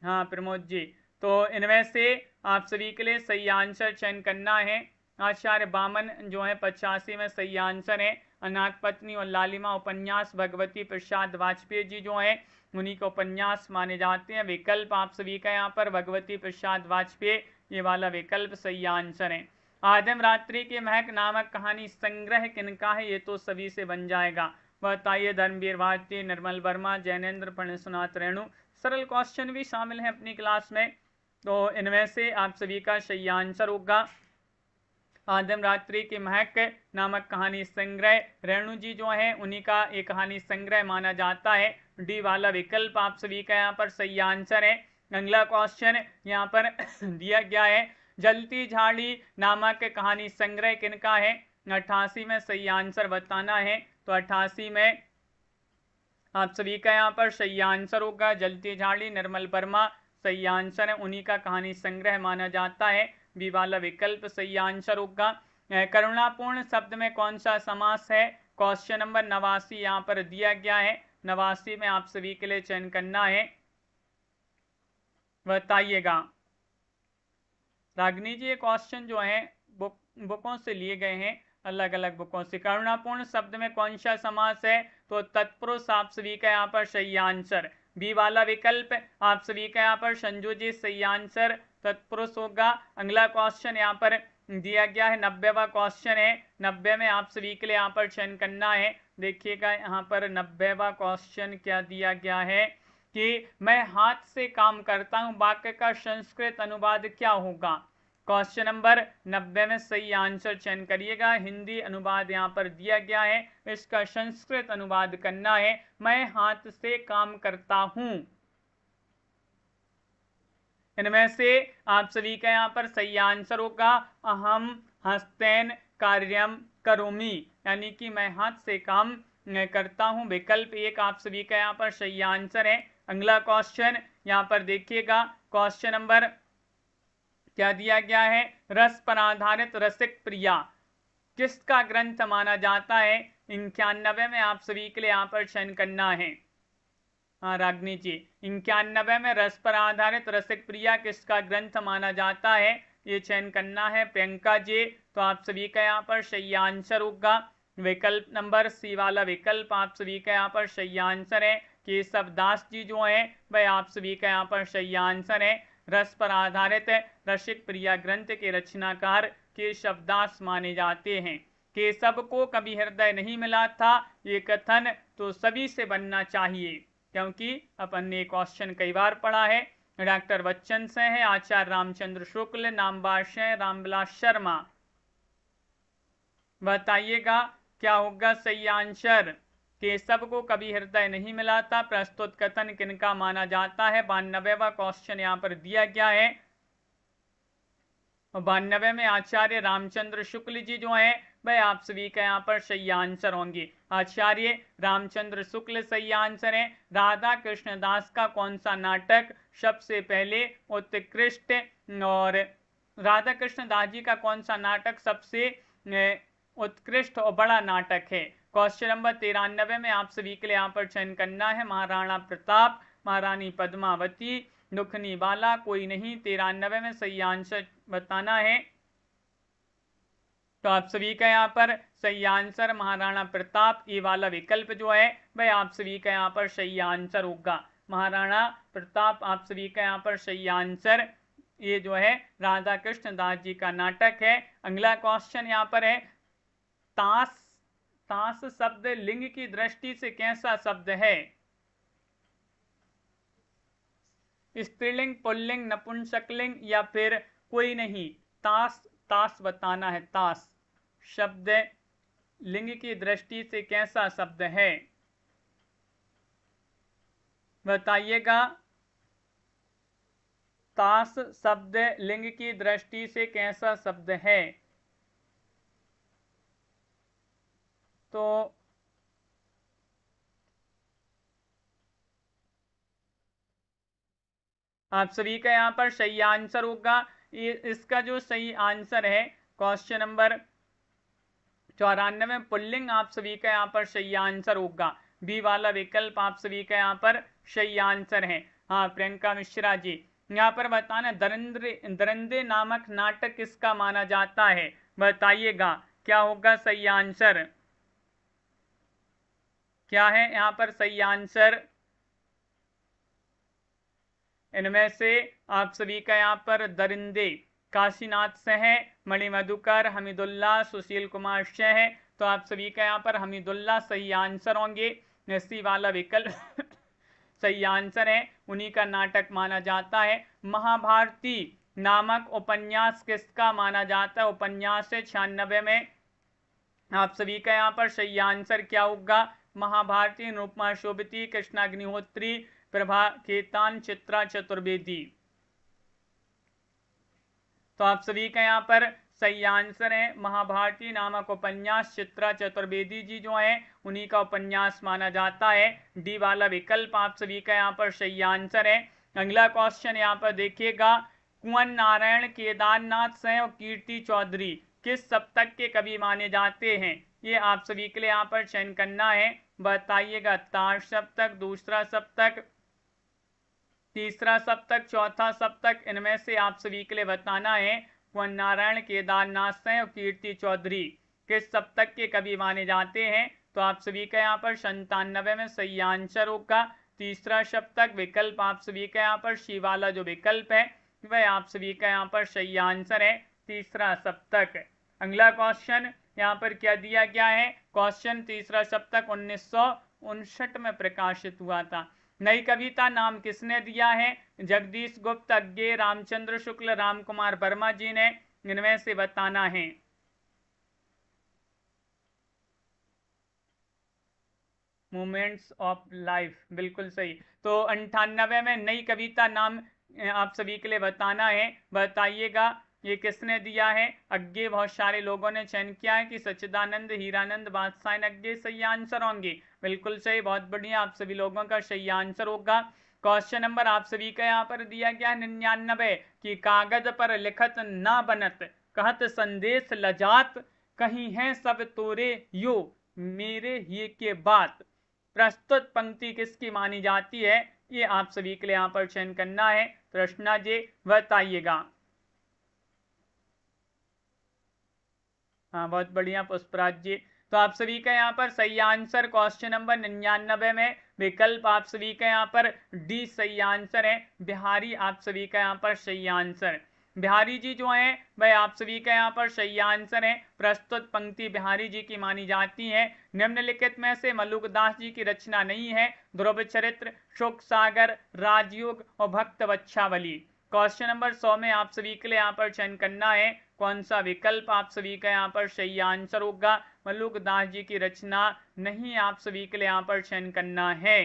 हाँ प्रमोद जी, तो इनमें से आप सभी के लिए सही आंसर चयन करना है। आचार्य वामन जो है 85 में सही आंसर है। अनाथ पत्नी और लालिमा उपन्यास भगवती प्रसाद वाजपेयी जी जो है उन्हीं के उपन्यास माने जाते हैं। विकल्प आप सभी का यहाँ पर भगवती प्रसाद वाजपेयी, ये वाला विकल्प सही आंसर है। आदम रात्रि के महक नामक कहानी संग्रह किनका है? ये तो सभी से बन जाएगा। बताइए। धर्मवीर भारती, निर्मल वर्मा, जैनेन्द्र, प्रणेशनाथ रेणु। सरल क्वेश्चन भी शामिल हैं अपनी क्लास में, तो इनमें से आप सभी का सही आंसर होगा आदम रात्रि की महक नामक कहानी संग्रह। रेणु जी जो है उन्हीं का एक कहानी संग्रह माना जाता है। डी वाला विकल्प आप सभी का यहाँ पर सही आंसर है। अगला क्वेश्चन यहाँ पर दिया गया है जलती झाड़ी नामक कहानी संग्रह किनका है? 88 में सही आंसर बताना है। तो 88 में आप सभी का यहाँ पर सही आंसर होगा जलती झाड़ी, निर्मल वर्मा सही आंसर है। उन्हीं का कहानी संग्रह माना जाता है। बी वाला विकल्प सही आंसर होगा। करुणापूर्ण शब्द में कौन सा समास है? क्वेश्चन नंबर 89 यहाँ पर दिया गया है। 89 में आप सभी के लिए चयन करना है। बताइएगा। रागिनी जी, ये क्वेश्चन जो है बुकों से लिए गए हैं, अलग अलग बुकों से। करुणापूर्ण शब्द में कौन सा समास है? तो तत्पुरुष आप सभी का यहाँ पर सही आंसर। बी वाला विकल्प आप सभी का यहाँ पर संजू जी सही आंसर तत्पुरुष होगा। अगला क्वेश्चन यहाँ पर दिया गया है 90वां क्वेश्चन है। 90 में आप सभी के लिए यहाँ पर चयन करना है। देखिएगा यहाँ पर 90वां क्वेश्चन क्या दिया गया है कि मैं हाथ से काम करता हूँ, वाक्य का संस्कृत अनुवाद क्या होगा? क्वेश्चन नंबर 90 में सही आंसर चयन करिएगा। हिंदी अनुवाद यहाँ पर दिया गया है, इसका संस्कृत अनुवाद करना है। मैं हाथ से काम करता हूँ। इनमें से आप सभी का यहाँ पर सही आंसर होगा अहम हस्तेन कार्यम करोमि, यानी कि मैं हाथ से काम करता हूँ। विकल्प एक आप सभी का यहाँ पर सही आंसर है। अगला क्वेश्चन यहाँ पर देखिएगा। क्वेश्चन नंबर क्या दिया गया है? रस पर आधारित रसिक प्रिया किसका ग्रंथ माना जाता है? 91 में आप सभी के लिए यहाँ पर चयन करना है। हाँ रागिनी जी, 91 में रस पर आधारित रसिक प्रिया किसका ग्रंथ माना जाता है? ये चयन करना है प्रियंका जी। तो आप सभी का यहाँ पर सही आंसर होगा विकल्प नंबर सी वाला विकल्प आप सभी का यहाँ पर सही आंसर है। केशव दास जी जो है वह आप सभी का यहाँ पर सही आंसर है। रस पर आधारित रसिक प्रिया ग्रंथ के रचनाकार केशव दास माने जाते हैं। केशव को कभी हृदय नहीं मिला था, ये कथन तो सभी से बनना चाहिए, क्योंकि अपन ने क्वेश्चन कई बार पढ़ा है। डॉक्टर बच्चन से है, आचार्य रामचंद्र शुक्ल, नाम बादशाह रामविलास शर्मा। बताइएगा क्या होगा सही आंसर? केशव को कभी हृदय नहीं मिला था, प्रस्तुत कथन किनका माना जाता है? 92वां क्वेश्चन यहाँ पर दिया गया है। 92 में आचार्य रामचंद्र शुक्ल जी जो है वह आप सभी का यहाँ पर सही आंसर होंगे। आचार्य रामचंद्र शुक्ल सही आंसर है। राधा कृष्ण दास का कौन सा नाटक सबसे पहले उत्कृष्ट, और राधा कृष्ण दास जी का कौन सा नाटक सबसे उत्कृष्ट और बड़ा नाटक है? क्वेश्चन नंबर 93 में आप सभी के लिए यहाँ पर चयन करना है महाराणा प्रताप, महारानी पद्मावती, दुखनी बाला, कोई नहीं। 93 में सही आंसर बताना है। तो आप सभी का यहाँ पर सही आंसर महाराणा प्रताप, ये वाला विकल्प जो है वह आप सभी का यहाँ पर सही आंसर होगा। महाराणा प्रताप आप सभी का यहाँ पर सही आंसर, ये जो है राधा कृष्ण दास जी का नाटक है। अगला क्वेश्चन यहाँ पर है, ताश, ताश शब्द लिंग की दृष्टि से कैसा शब्द है? स्त्रीलिंग, पुल्लिंग, नपुंसकलिंग या फिर कोई नहीं? ताश, ताश बताना है। ताश शब्द लिंग की दृष्टि से कैसा शब्द है? बताइएगा। ताश शब्द लिंग की दृष्टि से कैसा शब्द है? तो आप सभी का यहाँ पर सही आंसर होगा। ये इसका जो सही आंसर है क्वेश्चन नंबर 94 पुल्लिंग आप सभी का यहाँ पर सही आंसर होगा। बी वाला विकल्प आप सभी का यहाँ पर सही आंसर है। हाँ प्रियंका मिश्रा जी, यहाँ पर बताना दरिंदे नामक नाटक किसका माना जाता है? बताइएगा क्या होगा सही आंसर, क्या है यहाँ पर सही आंसर? इनमें से आप सभी का यहाँ पर दरिंदे काशीनाथ से है, मणिमधुकर, हमीदुल्लाह, सुशील कुमार से है। तो आप सभी का यहाँ पर हमीदुल्लाह सही आंसर होंगे। सी वाला विकल्प सही आंसर है, उन्हीं का नाटक माना जाता है। महाभारती नामक उपन्यास किसका माना जाता है? उपन्यास है 96 में। आप सभी का यहाँ पर सही आंसर क्या होगा? महाभारती, निरुपमा शोभिती, कृष्णाग्निहोत्री, प्रभा खेतान, चित्रा चतुर्वेदी। तो आप सभी का यहाँ पर सही आंसर है महाभारती नामक उपन्यास, चित्रा चतुर्वेदी जी जो है उन्हीं का उपन्यास माना जाता है। डी वाला विकल्प आप सभी का यहाँ पर सही आंसर है। अगला क्वेश्चन यहाँ पर देखिएगा, कुंवर नारायण केदारनाथ सिंह और कीर्ति चौधरी किस सप्तक के कवि माने जाते हैं? ये आप सभी के लिए यहाँ पर चयन करना है। बताइएगा तार सप्तक, दूसरा सप्तक, तीसरा सप्तक, चौथा सप्तक, इनमें से आप सभी के लिए बताना है। कुंवर नारायण केदारनाथ सिंह और कीर्ति चौधरी किस सप्तक के कवि माने जाते हैं? तो आप सभी का यहाँ पर 97 में सही आंसर होगा तीसरा सप्तक। विकल्प आप सभी का यहाँ पर सी वाला जो विकल्प है वह आप सभी का यहाँ पर सही आंसर है, तीसरा सप्तक। अगला क्वेश्चन यहाँ पर क्या दिया गया है? क्वेश्चन तीसरा सप्तक 1959 में प्रकाशित हुआ था। नई कविता नाम किसने दिया है? जगदीश गुप्त, अज्ञे, रामचंद्र शुक्ल, राम कुमार वर्मा जी ने। इनमें से बताना है। मोमेंट्स ऑफ लाइफ, बिल्कुल सही। तो 98 में नई कविता नाम आप सभी के लिए बताना है। बताइएगा ये किसने दिया है? अज्ञे बहुत सारे लोगों ने चयन किया है कि सच्चिदानंद, हीरानंद, बादशाह अज्ञे सही आंसर होंगे। बिल्कुल सही, बहुत बढ़िया, आप सभी लोगों का सही आंसर होगा। क्वेश्चन नंबर आप सभी का यहाँ पर दिया गया 99 कि कागज पर लिखत ना बनत, कहत संदेश लजात, कहीं है सब तोरे यो मेरे ही के बात। प्रस्तुत पंक्ति किसकी मानी जाती है? ये आप सभी के लिए यहाँ पर चयन करना है। कृष्णा जी बताइएगा। हाँ बहुत बढ़िया पुष्पराज जी। तो आप सभी का यहाँ पर सही आंसर क्वेश्चन नंबर 99 में विकल्प आप सभी का यहाँ पर डी सही आंसर है। बिहारी आप सभी का यहाँ पर सही आंसर। बिहारी जी जो हैं वह आप सभी का यहाँ पर सही आंसर है। प्रस्तुत पंक्ति बिहारी जी की मानी जाती है। निम्नलिखित में से मलुकदास जी की रचना नहीं है। ध्रुव चरित्र, शोक सागर, राजयोग और भक्त वच्छावली। क्वेश्चन नंबर 100 में आप सभी के लिए यहाँ पर चयन करना है कौन सा विकल्प आप सभी का यहाँ पर सही आंसर होगा। मलुकदास जी की रचना नहीं, आप सभी के लिए यहाँ पर चयन करना है।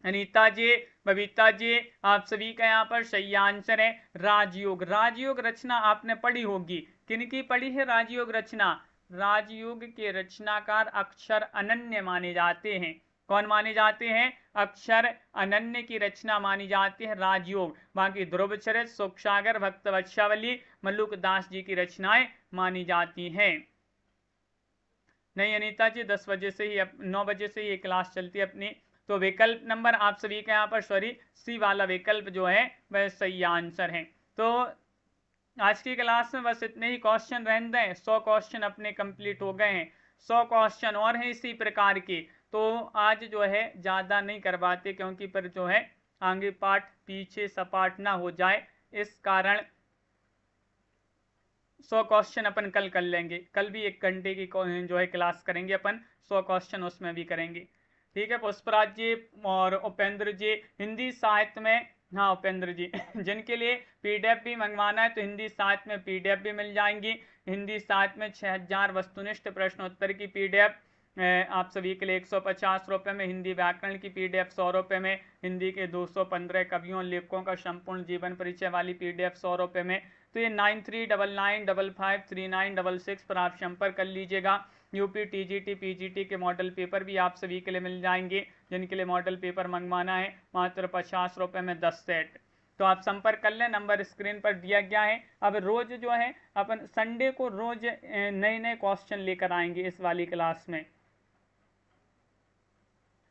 अनीता जी, बबीता जी, आप सभी का यहाँ पर सही आंसर है राजयोग। राजयोग रचना आपने पढ़ी होगी। किनकी पढ़ी है राजयोग रचना? राजयोग के रचनाकार अक्षर अनन्य माने जाते हैं। कौन माने जाते हैं? अक्षर अनन्य की रचना मानी जाती है राजयोग। बाकी ध्रुवचरित, शोकसागर, भक्तवत्सावली मल्लुकदास जी की रचनाएं मानी जाती हैं। नहीं अनीता जी, 10 बजे से ही 9 बजे से ही ये क्लास चलती है अपनी। तो विकल्प नंबर आप सभी का यहाँ पर सॉरी सी वाला विकल्प जो है वह सही आंसर है। तो आज की क्लास में बस इतने ही क्वेश्चन रहने दें। 100 क्वेश्चन अपने कंप्लीट हो गए हैं, 100 क्वेश्चन और हैं इसी प्रकार के। तो आज जो है ज़्यादा नहीं करवाते, क्योंकि फिर जो है आगे पाठ पीछे सपाट ना हो जाए, इस कारण 100 क्वेश्चन अपन कल कर लेंगे। कल भी 1 घंटे की जो है क्लास करेंगे अपन, 100 क्वेश्चन उसमें भी करेंगे। ठीक है पुष्पराज जी और उपेंद्र जी, हिंदी साहित्य में, हाँ उपेंद्र जी जिनके लिए पीडीएफ भी मंगवाना है तो हिंदी साहित्य में पीडीएफ भी मिल जाएंगी। हिंदी साहित्य में 6000 वस्तुनिष्ठ प्रश्नोत्तर की पीडीएफ आप सभी के लिए 150 रुपये में, हिंदी व्याकरण की पीडीएफ 100 रुपये में, हिंदी के 215 कवियों लेखकों का संपूर्ण जीवन परिचय वाली पीडीएफ 100 रुपये में। तो ये 9399553966 पर आप संपर्क कर लीजिएगा। यूपी टीजीटी पीजीटी के मॉडल पेपर भी आप सभी के लिए मिल जाएंगे। जिनके लिए मॉडल पेपर मंगवाना है मात्र 50 रुपये में 10 सेट। तो आप संपर्क कर लें, नंबर स्क्रीन पर दिया गया है। अब रोज जो है अपन संडे को रोज नए नए क्वेश्चन लेकर आएंगे इस वाली क्लास में।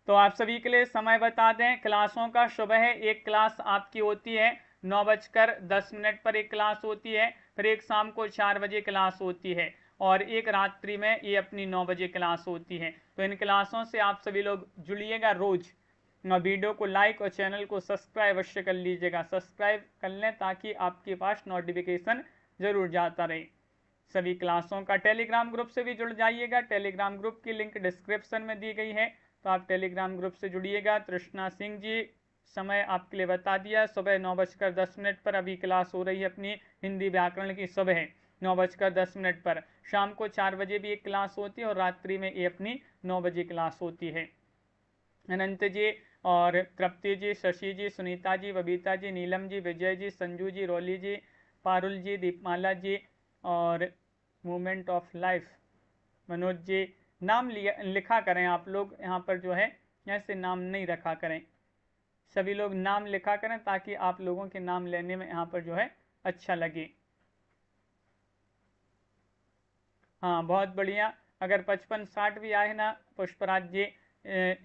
तो आप सभी के लिए समय बता दें, क्लासों का सुबह एक क्लास आपकी होती है 9:10 पर एक क्लास होती है, फिर एक शाम को 4 बजे क्लास होती है, और एक रात्रि में ये अपनी 9 बजे क्लास होती है। तो इन क्लासों से आप सभी लोग जुड़िएगा रोज। वीडियो को लाइक और चैनल को सब्सक्राइब अवश्य कर लीजिएगा, सब्सक्राइब कर लें ताकि आपके पास नोटिफिकेशन जरूर जाता रहे। सभी क्लासों का टेलीग्राम ग्रुप से भी जुड़ जाइएगा, टेलीग्राम ग्रुप की लिंक डिस्क्रिप्शन में दी गई है, तो आप टेलीग्राम ग्रुप से जुड़िएगा। तृष्णा सिंह जी, समय आपके लिए बता दिया, सुबह 9:10 पर अभी क्लास हो रही है अपनी हिंदी व्याकरण की, सुबह 9:10 पर। शाम को 4 बजे भी एक क्लास होती है और रात्रि में ये अपनी 9 बजे क्लास होती है। अनंत जी और तृप्ति जी, शशि जी, सुनीता जी, बबीता जी, नीलम जी, विजय जी, संजू जी, रोली जी, पारुल जी, दीपमाला जी और movement of life Manoj ji, नाम लिखा करें आप लोग, यहाँ पर जो है ऐसे नाम नहीं रखा करें, सभी लोग नाम लिखा करें ताकि आप लोगों के नाम लेने में यहाँ पर जो है अच्छा लगे। हाँ बहुत बढ़िया, अगर 55-60 भी आए ना पुष्पराज जी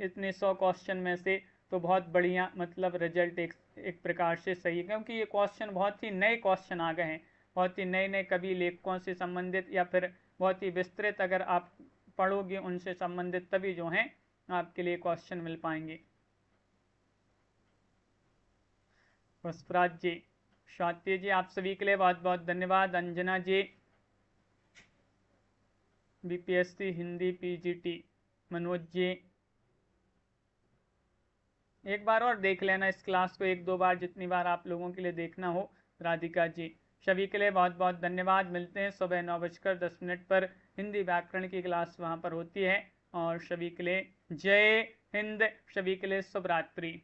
इतने 100 क्वेश्चन में से, तो बहुत बढ़िया, मतलब रिजल्ट एक प्रकार से सही है, क्योंकि ये क्वेश्चन बहुत ही नए क्वेश्चन आ गए हैं, बहुत ही नए नए कवि लेखकों से संबंधित, या फिर बहुत ही विस्तृत अगर आप पढ़ोगे उनसे संबंधित, तभी जो है आपके लिए क्वेश्चन मिल पाएंगे। पुष्पराज जी, स्वाति जी, आप सभी के लिए बहुत बहुत धन्यवाद। अंजना जी, बीपीएससी हिंदी पीजीटी, मनोज जी, एक बार और देख लेना इस क्लास को, 1-2 बार, जितनी बार आप लोगों के लिए देखना हो। राधिका जी, सभी के लिए बहुत बहुत धन्यवाद। मिलते हैं सुबह 9:10 पर, हिंदी व्याकरण की क्लास वहाँ पर होती है। और सभी के लिए जय हिंद, सभी के लिए शुभ रात्रि।